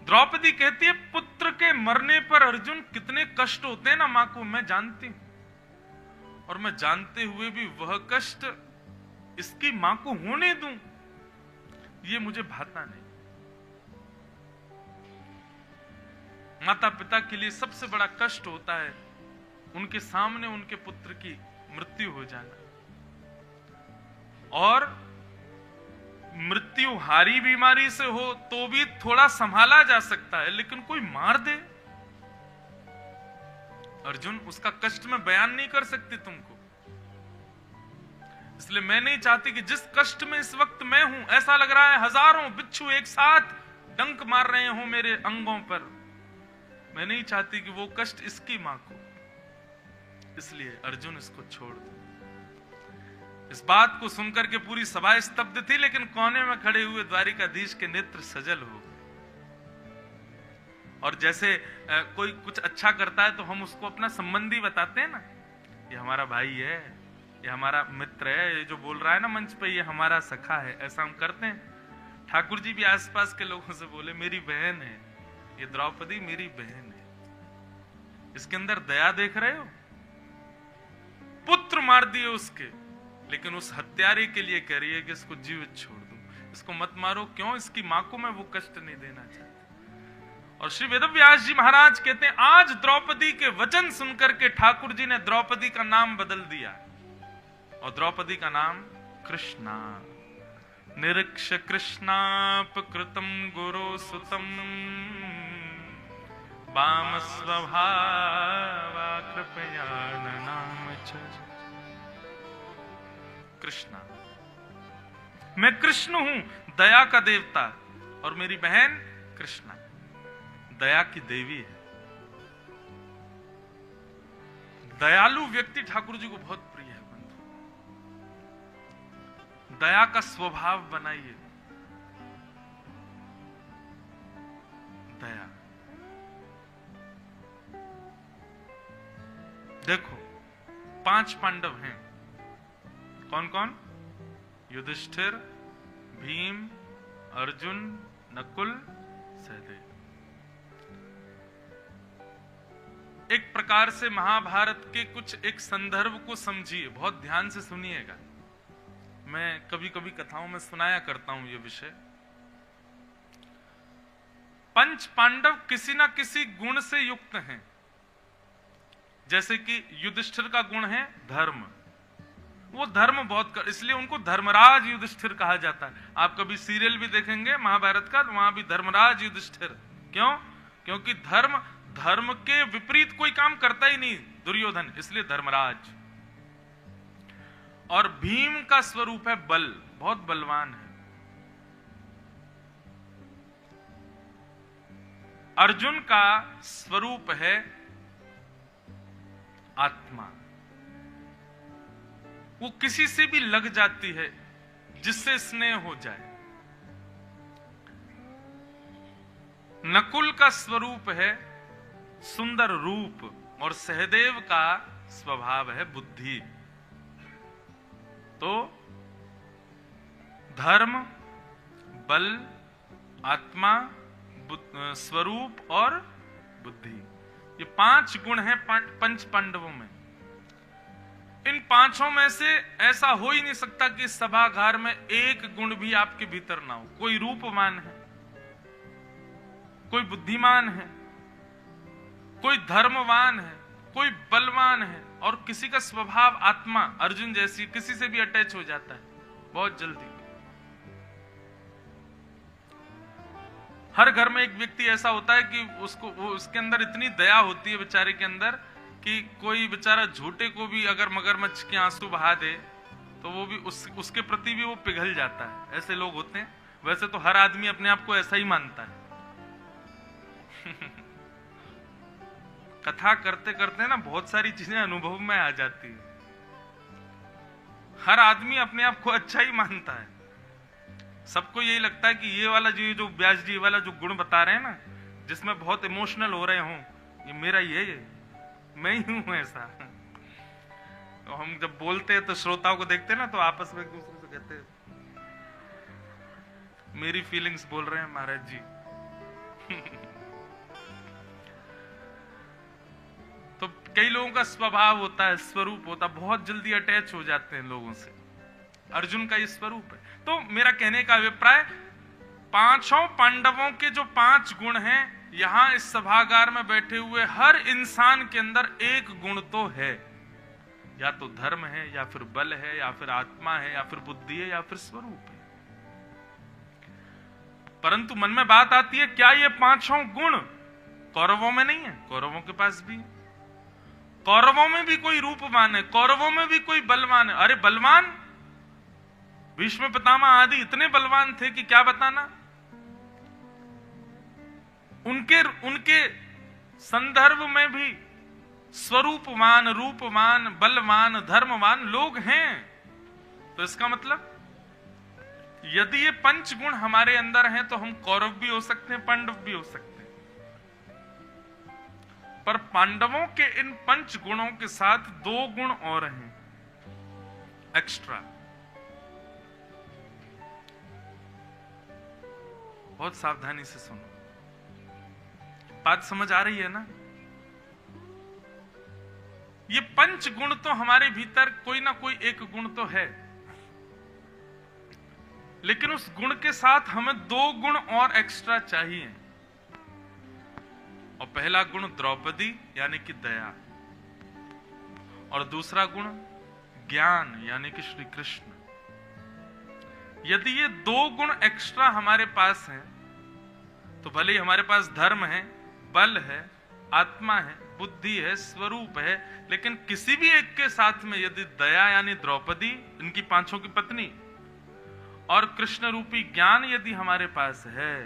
द्रौपदी कहती है पुत्र के मरने पर अर्जुन कितने कष्ट होते हैं ना मां को, मैं जानती हूं, और मैं जानते हुए भी वह कष्ट इसकी मां को होने दूं, ये मुझे भाता नहीं। माता पिता के लिए सबसे बड़ा कष्ट होता है उनके सामने उनके पुत्र की मृत्यु हो जाना, और मृत्यु हारी बीमारी से हो तो भी थोड़ा संभाला जा सकता है, लेकिन कोई मार दे, अर्जुन उसका कष्ट में बयान नहीं कर सकती तुमको। इसलिए मैं नहीं चाहती कि जिस कष्ट में इस वक्त मैं हूं, ऐसा लग रहा है हजारों बिच्छू एक साथ डंक मार रहे हो मेरे अंगों पर, मैं नहीं चाहती कि वो कष्ट इसकी मां को, इसलिए अर्जुन इसको छोड़ दो। इस बात को सुनकर के पूरी सभा स्तब्ध थी, लेकिन कोने में खड़े हुए द्वारिकाधीश के नेत्र सजल हो गए। और जैसे कोई कुछ अच्छा करता है तो हम उसको अपना संबंधी बताते हैं ना, ये हमारा भाई है, ये हमारा मित्र है, ये जो बोल रहा है ना मंच पे ये हमारा सखा है, ऐसा हम करते हैं। ठाकुर जी भी आसपास के लोगों से बोले मेरी बहन है, ये द्रौपदी मेरी बहन है। इसके अंदर दया देख रहे हो, पुत्र मार दिए उसके, लेकिन उस हत्यारे के लिए कह रही है कि इसको जीवित छोड़ दो, इसको मत मारो। क्यों? इसकी मां को मैं वो कष्ट नहीं देना चाहती। और श्री वेदव्यास जी महाराज कहते हैं आज द्रौपदी के वचन सुनकर के ठाकुर जी ने द्रौपदी का नाम बदल दिया, और द्रौपदी का नाम कृष्णा। निरीक्ष कृष्णापकृतं गुरु सुतम वाम स्वभावा कृपया नाम च। कृष्णा, मैं कृष्ण हूं, दया का देवता, और मेरी बहन कृष्णा दया की देवी है। दयालु व्यक्ति ठाकुर जी को बहुत प्रिय है बंधु। दया का स्वभाव बनाइए। दया, देखो 5 पांडव हैं, कौन कौन? युधिष्ठिर, भीम, अर्जुन, नकुल, सहदेव। एक प्रकार से महाभारत के कुछ एक संदर्भ को समझिए, बहुत ध्यान से सुनिएगा। मैं कभी कभी कथाओं में सुनाया करता हूं ये विषय। 5 पांडव किसी ना किसी गुण से युक्त हैं। जैसे कि युधिष्ठिर का गुण है धर्म, वो धर्म बहुत इसलिए उनको धर्मराज युधिष्ठिर कहा जाता है। आप कभी सीरियल भी देखेंगे महाभारत का, तो वहां भी धर्मराज युधिष्ठिर। क्यों? क्योंकि धर्म के विपरीत कोई काम करता ही नहीं दुर्योधन, इसलिए धर्मराज। और भीम का स्वरूप है बल, बहुत बलवान है। अर्जुन का स्वरूप है आत्मा, वो किसी से भी लग जाती है जिससे स्नेह हो जाए। नकुल का स्वरूप है सुंदर रूप, और सहदेव का स्वभाव है बुद्धि। तो धर्म, बल, आत्मा, स्वरूप और बुद्धि, ये 5 गुण हैं पंच पांडवों में। इन 5 में से ऐसा हो ही नहीं सकता कि सभागार में एक गुण भी आपके भीतर ना हो। कोई रूपवान है, कोई बुद्धिमान है, कोई धर्मवान है, कोई बलवान है, और किसी का स्वभाव आत्मा अर्जुन जैसी किसी से भी अटैच हो जाता है बहुत जल्दी। हर घर में एक व्यक्ति ऐसा होता है कि उसके अंदर इतनी दया होती है बेचारे के अंदर, कि कोई बेचारा झूठे को भी अगर मगरमच्छ के आंसू बहा दे तो वो भी उसके प्रति भी वो पिघल जाता है। ऐसे लोग होते हैं। वैसे तो हर आदमी अपने आप को ऐसा ही मानता है। कथा करते करते ना बहुत सारी चीजें अनुभव में आ जाती है। हर आदमी अपने आप को अच्छा ही मानता है। सबको यही लगता है कि ये वाला जो व्यास जी वाला जो गुण बता रहे हैं ना, जिसमें बहुत इमोशनल हो रहे हों, ये मेरा ये मैं ही हूं ऐसा। तो हम जब बोलते हैं तो श्रोताओं को देखते हैं ना, तो आपस में एक दूसरे से कहते हैं मेरी फीलिंग्स बोल रहे हैं महाराज जी। तो कई लोगों का स्वभाव होता है, स्वरूप होता है, बहुत जल्दी अटैच हो जाते हैं लोगों से। अर्जुन का ये स्वरूप है। तो मेरा कहने का अभिप्राय, 5 पांडवों के जो 5 गुण हैं, यहां इस सभागार में बैठे हुए हर इंसान के अंदर एक गुण तो है। या तो धर्म है, या फिर बल है, या फिर आत्मा है, या फिर बुद्धि है, या फिर स्वरूप है। परंतु मन में बात आती है, क्या ये 5 गुण कौरवों में नहीं है? कौरवों के पास भी है। कौरवों में भी कोई रूपवान है, कौरवों में भी कोई बलवान है। अरे बलवान, भीष्म पितामह आदि इतने बलवान थे कि क्या बताना। उनके संदर्भ में भी स्वरूपवान, रूपवान, बलवान, धर्मवान लोग हैं। तो इसका मतलब यदि ये 5 गुण हमारे अंदर हैं तो हम कौरव भी हो सकते हैं, पांडव भी हो सकते हैं। पर पांडवों के इन 5 गुणों के साथ 2 गुण और हैं एक्स्ट्रा। बहुत सावधानी से सुनो, बात समझ आ रही है ना? ये 5 गुण तो हमारे भीतर कोई ना कोई एक गुण तो है, लेकिन उस गुण के साथ हमें 2 गुण और एक्स्ट्रा चाहिए। और पहला गुण द्रौपदी यानी कि दया, और दूसरा गुण ज्ञान यानी कि श्री कृष्ण। यदि ये 2 गुण एक्स्ट्रा हमारे पास हैं, तो भले ही हमारे पास धर्म है, बल है, आत्मा है, बुद्धि है, स्वरूप है, लेकिन किसी भी एक के साथ में यदि दया यानी द्रौपदी, इनकी 5 की पत्नी, और कृष्ण रूपी ज्ञान यदि हमारे पास है,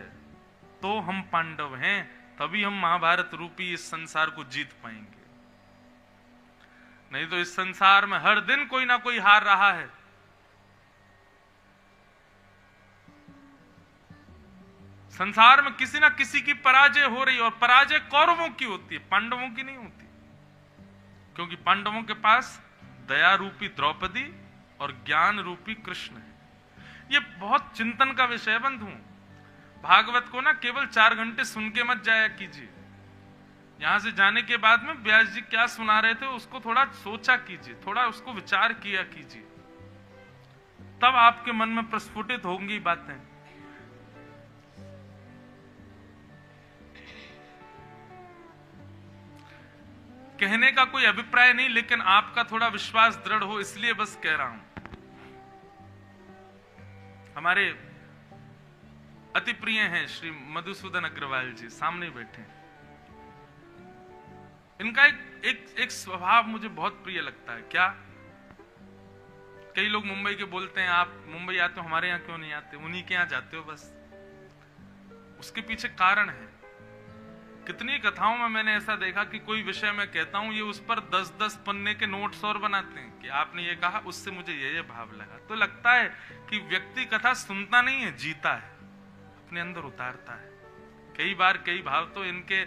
तो हम पांडव हैं। तभी हम महाभारत रूपी इस संसार को जीत पाएंगे। नहीं तो इस संसार में हर दिन कोई ना कोई हार रहा है। संसार में किसी ना किसी की पराजय हो रही है, और पराजय कौरवों की होती है, पांडवों की नहीं होती। क्योंकि पांडवों के पास दया रूपी द्रौपदी और ज्ञान रूपी कृष्ण है। ये बहुत चिंतन का विषय बंधु। भागवत को ना केवल 4 घंटे सुन के मत जाया कीजिए। यहां से जाने के बाद में व्यास जी क्या सुना रहे थे उसको थोड़ा सोचा कीजिए, थोड़ा उसको विचार किया कीजिए, तब आपके मन में प्रस्फुटित होंगी बातें। कहने का कोई अभिप्राय नहीं, लेकिन आपका थोड़ा विश्वास दृढ़ हो इसलिए बस कह रहा हूं। हमारे अति प्रिय हैं श्री मधुसूदन अग्रवाल जी, सामने बैठे हैं। इनका एक स्वभाव मुझे बहुत प्रिय लगता है। क्या? कई लोग मुंबई के बोलते हैं आप मुंबई आते हो, हमारे यहाँ क्यों नहीं आते, उन्हीं के यहाँ जाते हो बस। उसके पीछे कारण है। कितनी कथाओं में मैंने ऐसा देखा कि कोई विषय मैं कहता हूं, ये उस पर 10-10 पन्ने के नोट्स और बनाते हैं कि आपने ये कहा, उससे मुझे ये भाव लगा। तो लगता है कि व्यक्ति कथा सुनता नहीं है, जीता है, अपने अंदर उतारता है। कई बार कई भाव तो इनके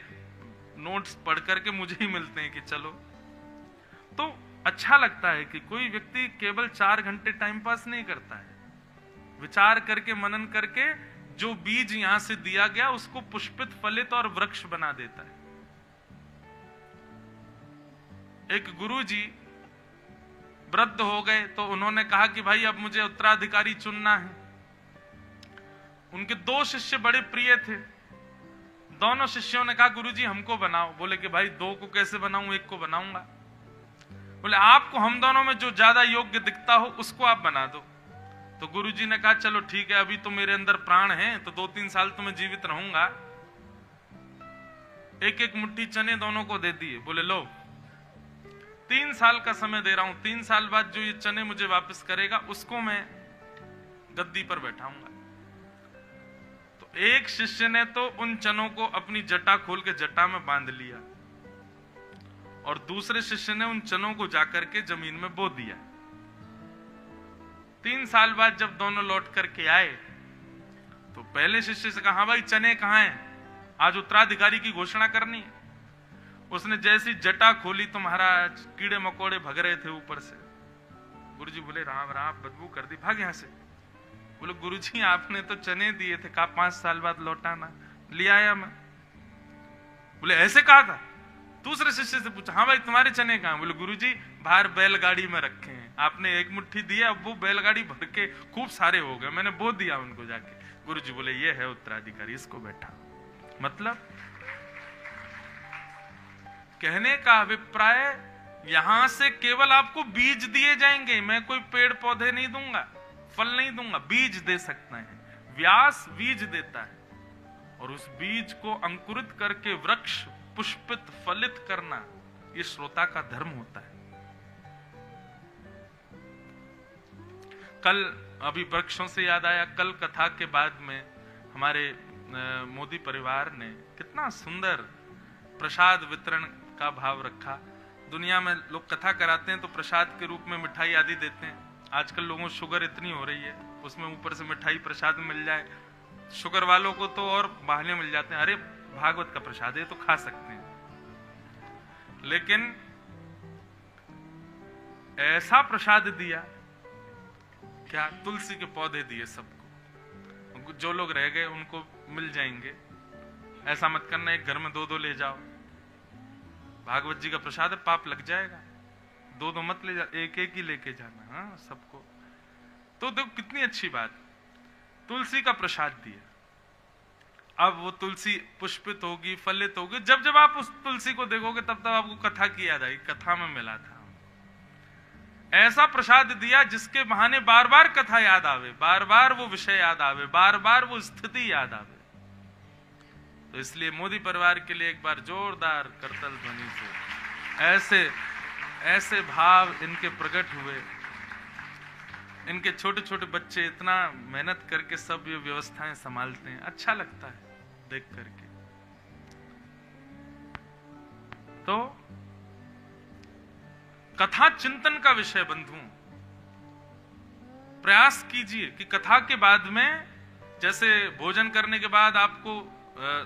नोट्स पढ़ करके मुझे ही मिलते हैं कि चलो। तो अच्छा लगता है कि कोई व्यक्ति केवल 4 घंटे टाइम पास नहीं करता है, विचार करके मनन करके जो बीज यहां से दिया गया उसको पुष्पित फलित और वृक्ष बना देता है। एक गुरुजी वृद्ध हो गए तो उन्होंने कहा कि भाई अब मुझे उत्तराधिकारी चुनना है। उनके 2 शिष्य बड़े प्रिय थे। दोनों शिष्यों ने कहा गुरुजी हमको बनाओ। बोले कि भाई 2 को कैसे बनाऊं, 1 को बनाऊंगा। बोले आपको हम दोनों में जो ज्यादा योग्य दिखता हो उसको आप बना दो। तो गुरुजी ने कहा चलो ठीक है, अभी तो मेरे अंदर प्राण है तो 2-3 साल तो मैं जीवित रहूंगा। 1-1 मुट्ठी चने दोनों को दे दिए। बोले लो 3 साल का समय दे रहा हूं, 3 साल बाद जो ये चने मुझे वापस करेगा उसको मैं गद्दी पर बैठाऊंगा। तो एक शिष्य ने तो उन चनों को अपनी जटा खोल के जटा में बांध लिया और दूसरे शिष्य ने उन चनों को जाकर के जमीन में बो दिया। 3 साल बाद जब दोनों लौट करके आए तो पहले शिष्य से कहा भाई चने कहां हैं, आज उत्तराधिकारी की घोषणा करनी है। उसने जैसी जटा खोली तो महाराज कीड़े मकोड़े भग रहे थे ऊपर से। गुरुजी बोले राम राम, बदबू कर दी, भाग यहां से। बोले गुरुजी आपने तो चने दिए थे, कहा 5 साल बाद लौटाना, ले आया मैं। बोले ऐसे कहा था? दूसरे शिष्य से पूछा हाँ भाई तुम्हारे चने कहां? बोले गुरुजी बाहर बैलगाड़ी में रखे हैं, आपने 1 मुट्ठी दिया, अब वो बैलगाड़ी भर के खूब सारे हो गए, मैंने बो दिया उनको जाके। गुरुजी बोले ये है उत्तराधिकारी, इसको बैठा। मतलब कहने का अभिप्राय यहां से केवल आपको बीज दिए जाएंगे, मैं कोई पेड़ पौधे नहीं दूंगा, फल नहीं दूंगा, बीज दे सकते हैं। व्यास बीज देता है और उस बीज को अंकुरित करके वृक्ष पुष्पित फलित करना ये श्रोता का धर्म होता है। कल अभी वृक्षों से याद आया, कल कथा के बाद में हमारे मोदी परिवार ने कितना सुंदर प्रसाद वितरण का भाव रखा। दुनिया में लोग कथा कराते हैं तो प्रसाद के रूप में मिठाई आदि देते हैं। आजकल लोगों को शुगर इतनी हो रही है, उसमें ऊपर से मिठाई प्रसाद मिल जाए, शुगर वालों को तो और बहाने मिल जाते हैं, अरे भागवत का प्रसाद है तो खा सकते हैं। लेकिन ऐसा प्रसाद दिया, क्या तुलसी के पौधे दिए सबको, जो लोग रह गए उनको मिल जाएंगे। ऐसा मत करना एक घर में 2-2 ले जाओ, भागवत जी का प्रसाद है, पाप लग जाएगा। 2-2 मत ले जा, 1-1 ही लेके जाना, हाँ सबको। तो देखो कितनी अच्छी बात, तुलसी का प्रसाद दिया। अब वो तुलसी पुष्पित होगी, फलित होगी। जब जब आप उस तुलसी को देखोगे तब तब आपको कथा की याद आएगी, कथा में मिला था। ऐसा प्रसाद दिया जिसके बहाने बार बार कथा याद आवे, बार बार वो विषय याद आवे, बार बार वो स्थिति याद आवे। तो इसलिए मोदी परिवार के लिए एक बार जोरदार करतल ध्वनि से ऐसे ऐसे भाव इनके प्रकट हुए। इनके छोटे छोटे बच्चे इतना मेहनत करके सब ये व्यवस्थाएं संभालते हैं, अच्छा लगता है देख करके। तो कथा चिंतन का विषय बंधु, प्रयास कीजिए कि कथा के बाद में, जैसे भोजन करने के बाद आपको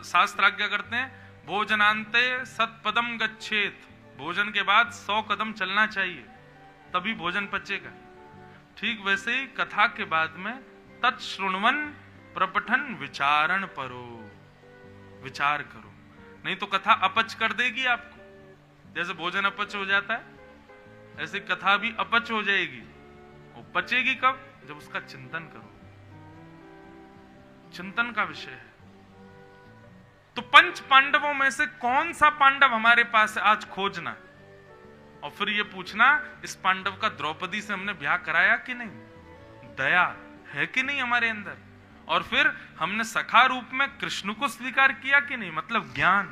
शास्त्र आज्ञा करते हैं भोजनांते सत्पदम गच्छेत, भोजन के बाद 100 कदम चलना चाहिए तभी भोजन पचेगा। ठीक वैसे ही कथा के बाद में तत्श्रुण्वन प्रपठन विचारण परो, विचार करो, नहीं तो कथा अपच कर देगी आपको। जैसे भोजन अपच हो जाता है ऐसे कथा भी अपच हो जाएगी। वो पचेगी कब? जब उसका चिंतन करो। चिंतन का विषय है। तो 5 पांडवों में से कौन सा पांडव हमारे पास है आज खोजना। और फिर ये पूछना इस पांडव का द्रौपदी से हमने ब्याह कराया कि नहीं, दया है कि नहीं हमारे अंदर, और फिर हमने सखा रूप में कृष्ण को स्वीकार किया कि नहीं, मतलब ज्ञान,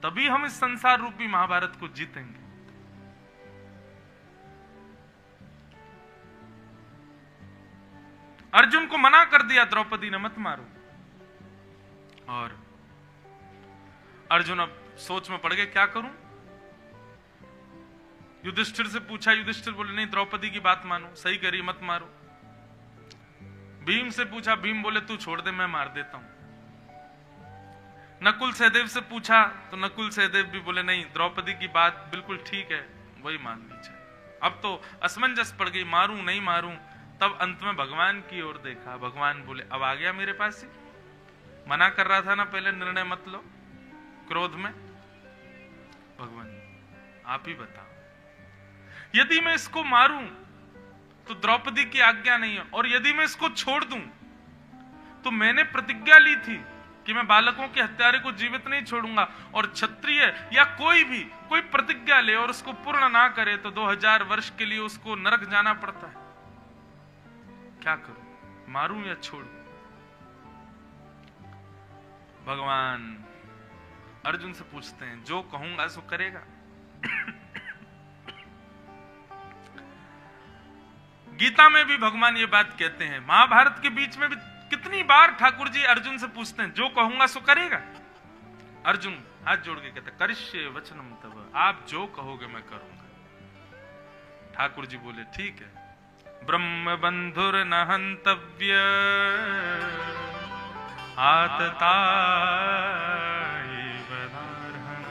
तभी हम इस संसार रूपी महाभारत को जीतेंगे। अर्जुन को मना कर दिया द्रौपदी ने, मत मारो। और अर्जुन अब सोच में पड़ गए, क्या करूं। युधिष्ठिर से पूछा, युधिष्ठिर बोले नहीं, द्रौपदी की बात मानो, सही करी, मत मारो। भीम से पूछा, भीम बोले तू छोड़ दे, मैं मार देता हूं। नकुल सहदेव से पूछा तो नकुल सहदेव भी बोले नहीं, द्रौपदी की बात बिल्कुल ठीक है, वही माननी चाहिए। अब तो असमंजस पड़ गई, मारूं नहीं मारूं। तब अंत में भगवान की ओर देखा, भगवान बोले अब आ गया मेरे पास ही, मना कर रहा था ना पहले, निर्णय मत लो क्रोध में। भगवान आप ही बताओ, यदि मैं इसको मारूं तो द्रौपदी की आज्ञा नहीं है, और यदि मैं इसको छोड़ दूं तो मैंने प्रतिज्ञा ली थी कि मैं बालकों के हत्यारे को जीवित नहीं छोड़ूंगा, और क्षत्रिय या कोई भी कोई प्रतिज्ञा ले और उसको पूर्ण ना करे तो 2000 वर्ष के लिए उसको नरक जाना पड़ता है। क्या करूं, मारूं या छोड़ूं। भगवान अर्जुन से पूछते हैं, जो कहूंगा सो करेगा। गीता में भी भगवान ये बात कहते हैं, महाभारत के बीच में भी कितनी बार ठाकुर जी अर्जुन से पूछते हैं, जो कहूंगा सो करेगा। अर्जुन हाथ जोड़ के कहते, करिष्ये वचनम तव, आप जो कहोगे मैं करूंगा। ठाकुर जी बोले ठीक है, ब्रह्म बंधुर न हंतव्य आतताई वदार्हण।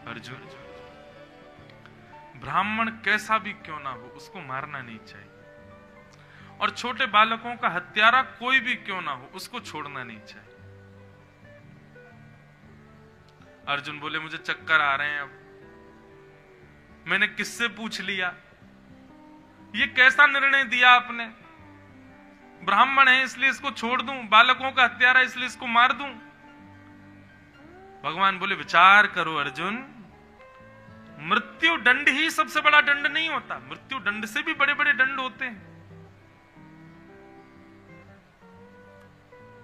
अर्जुन ब्राह्मण कैसा भी क्यों ना हो उसको मारना नहीं चाहिए, और छोटे बालकों का हत्यारा कोई भी क्यों ना हो उसको छोड़ना नहीं चाहिए। अर्जुन बोले मुझे चक्कर आ रहे हैं, अब मैंने किससे पूछ लिया, ये कैसा निर्णय दिया आपने, ब्राह्मण है इसलिए इसको छोड़ दूं, बालकों का हत्यारा इसलिए इसको मार दूं। भगवान बोले विचार करो अर्जुन, मृत्यु दंड ही सबसे बड़ा दंड नहीं होता, मृत्यु दंड से भी बड़े बड़े दंड होते हैं।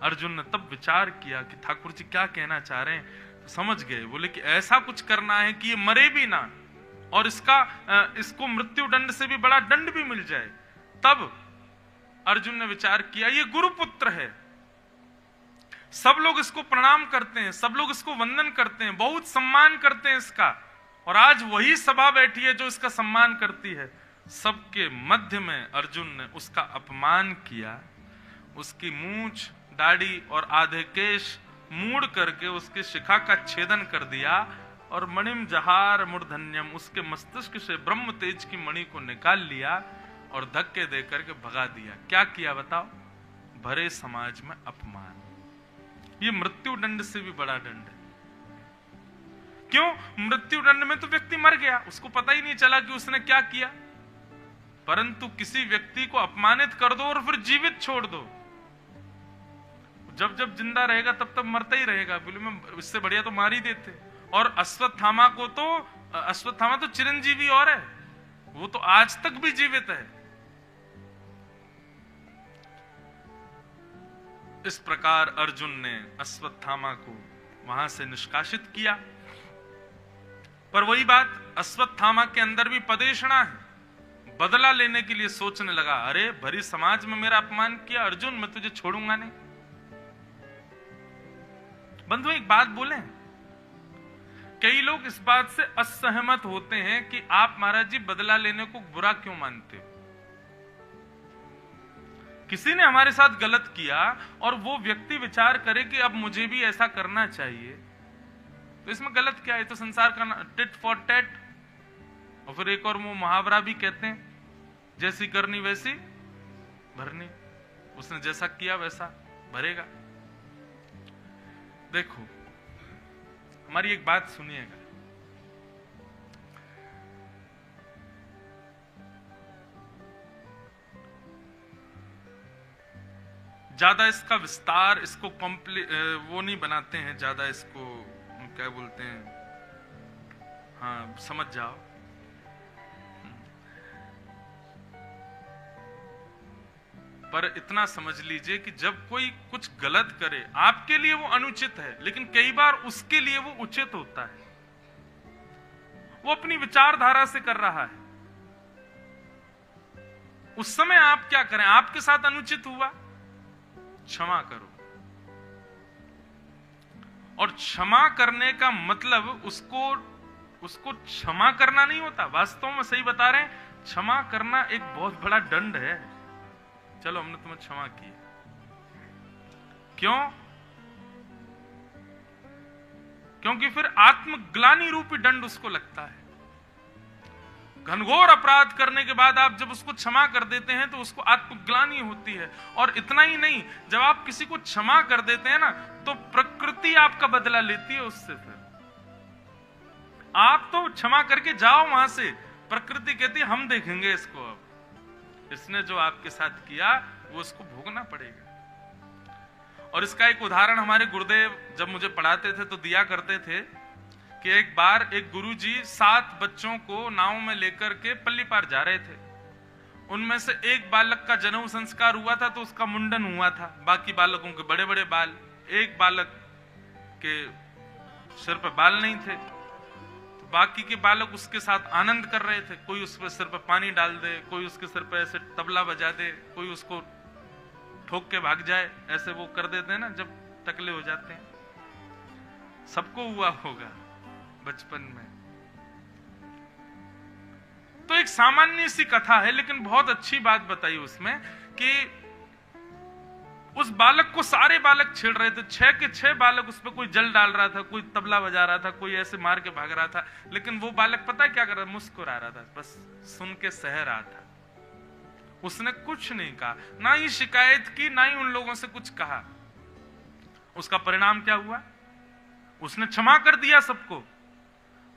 अर्जुन ने तब विचार किया कि ठाकुर जी क्या कहना चाह रहे हैं, तो समझ गए। बोले कि ऐसा कुछ करना है कि ये मरे भी ना, और इसको मृत्यु दंड से भी बड़ा दंड भी मिल जाए। तब अर्जुन ने विचार किया, ये गुरुपुत्र है, सब लोग इसको प्रणाम करते हैं, सब लोग इसको वंदन करते हैं, बहुत सम्मान करते हैं इसका, और आज वही सभा बैठी है जो इसका सम्मान करती है। सबके मध्य में अर्जुन ने उसका अपमान किया, उसकी मूंछ, दाढ़ी और आधे केश मूड़ करके उसके शिखा का छेदन कर दिया, और मणिम जहार मूर्धन्यम, उसके मस्तिष्क से ब्रह्म तेज की मणि को निकाल लिया और धक्के देकर के भगा दिया। क्या किया बताओ, भरे समाज में अपमान। ये मृत्यु दंड से भी बड़ा दंड है। क्यों, मृत्यु दंड में तो व्यक्ति मर गया, उसको पता ही नहीं चला कि उसने क्या किया, परंतु किसी व्यक्ति को अपमानित कर दो और फिर जीवित छोड़ दो, जब जब जिंदा रहेगा तब तब मरता ही रहेगा। बोले मैं इससे बढ़िया तो मार ही देते। और अश्वत्थामा तो चिरंजीवी और है, वो तो आज तक भी जीवित है। इस प्रकार अर्जुन ने अश्वत्थामा को वहां से निष्कासित किया। पर वही बात, अश्वत्थामा के अंदर भी पदेशना है, बदला लेने के लिए सोचने लगा, अरे भरी समाज में मेरा अपमान किया अर्जुन, मैं तुझे छोड़ूंगा नहीं। बंधु एक बात बोले, कई लोग इस बात से असहमत होते हैं कि आप महाराज जी बदला लेने को बुरा क्यों मानते हो। किसी ने हमारे साथ गलत किया और वो व्यक्ति विचार करे कि अब मुझे भी ऐसा करना चाहिए, तो इसमें गलत क्या है, तो संसार का टिट फॉर टैट। और फिर एक और वो मुहावरा भी कहते हैं, जैसी करनी वैसी भरनी, उसने जैसा किया वैसा भरेगा। देखो हमारी एक बात सुनिएगा, ज्यादा इसका विस्तार, इसको वो नहीं बनाते हैं ज्यादा, इसको क्या बोलते हैं, हाँ समझ जाओ। पर इतना समझ लीजिए कि जब कोई कुछ गलत करे, आपके लिए वो अनुचित है, लेकिन कई बार उसके लिए वो उचित होता है। वो अपनी विचारधारा से कर रहा है। उस समय आप क्या करें? आपके साथ अनुचित हुआ, क्षमा करो। और क्षमा करने का मतलब उसको क्षमा करना नहीं होता। वास्तव में सही बता रहे हैं, क्षमा करना एक बहुत बड़ा दंड है। चलो हमने तुम्हें क्षमा की, क्यों? क्योंकि फिर आत्मग्लानि रूपी दंड उसको लगता है। घनघोर अपराध करने के बाद आप जब उसको क्षमा कर देते हैं तो उसको आत्मग्लानि होती है। और इतना ही नहीं, जब आप किसी को क्षमा कर देते हैं ना, तो प्रकृति आपका बदला लेती है उससे। फिर आप तो क्षमा करके जाओ वहां से, प्रकृति कहती है हम देखेंगे इसको, अब इसने जो आपके साथ किया वो उसको भोगना पड़ेगा। और इसका एक उदाहरण हमारे गुरुदेव जब मुझे पढ़ाते थे तो दिया करते थे कि एक बार एक गुरुजी 7 बच्चों को नाव में लेकर के पल्ली पार जा रहे थे। उनमें से एक बालक का जनेऊ संस्कार हुआ था तो उसका मुंडन हुआ था। बाकी बालकों के बड़े बड़े बाल, एक बालक के सिर पर बाल नहीं थे। तो बाकी के बालक उसके साथ आनंद कर रहे थे। कोई उसके सिर पर पानी डाल दे, कोई उसके सिर पर ऐसे तबला बजा दे, कोई उसको ठोक के भाग जाए, ऐसे वो कर देते हैं ना जब टकले हो जाते हैं। सबको हुआ होगा बचपन में। तो एक सामान्य सी कथा है, लेकिन बहुत अच्छी बात बताई उसमें कि उस बालक को सारे बालक छेड़ रहे थे। 6 के 6 बालक उस पर, कोई जल डाल रहा था, कोई तबला बजा रहा था, कोई ऐसे मार के भाग रहा था। लेकिन वो बालक पता क्या कर रहा था? मुस्कुरा रहा था, बस सुन के सह रहा था। उसने कुछ नहीं कहा, ना ही शिकायत की, ना ही उन लोगों से कुछ कहा। उसका परिणाम क्या हुआ? उसने क्षमा कर दिया सबको।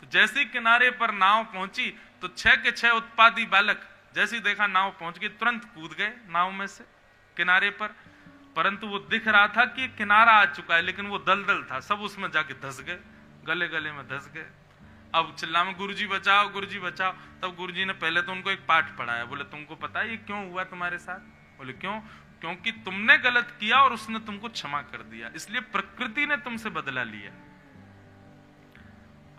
तो जैसे ही किनारे पर नाव पहुंची तो 6 के 6 उत्पाती बालक जैसे ही देखा नाव पहुंच गई, तुरंत कूद गए नाव में से किनारे पर। परंतु वो दिख रहा था कि किनारा आ चुका है, लेकिन वो दलदल था, सब उसमें जाके धंस गए, गले गले में धंस गए। अब चिल्ला में गुरुजी बचाओ, गुरुजी बचाओ। तब गुरुजी ने पहले तो उनको एक पाठ पढ़ाया। बोले तुमको पता है ये क्यों हुआ तुम्हारे साथ? बोले क्यों? क्योंकि तुमने गलत किया और उसने तुमको क्षमा कर दिया, इसलिए प्रकृति ने तुमसे बदला लिया।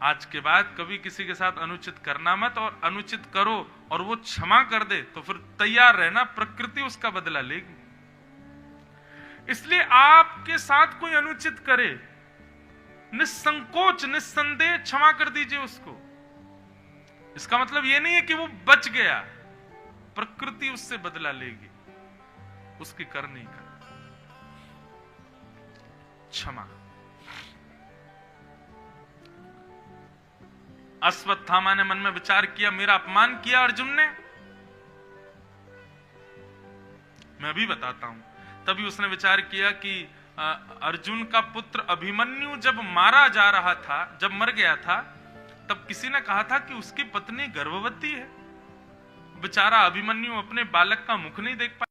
आज के बाद कभी किसी के साथ अनुचित करना मत, और अनुचित करो और वो क्षमा कर दे तो फिर तैयार रहना, प्रकृति उसका बदला लेगी। इसलिए आपके साथ कोई अनुचित करे, निसंकोच निस्संदेह क्षमा कर दीजिए उसको। इसका मतलब यह नहीं है कि वो बच गया, प्रकृति उससे बदला लेगी उसकी करनी का। क्षमा। अश्वत्थामा ने मन में विचार किया, मेरा अपमान किया अर्जुन ने, मैं भी बताता हूं। तभी उसने विचार किया कि अर्जुन का पुत्र अभिमन्यु जब मारा जा रहा था, जब मर गया था, तब किसी ने कहा था कि उसकी पत्नी गर्भवती है। बेचारा अभिमन्यु अपने बालक का मुख नहीं देख पाया।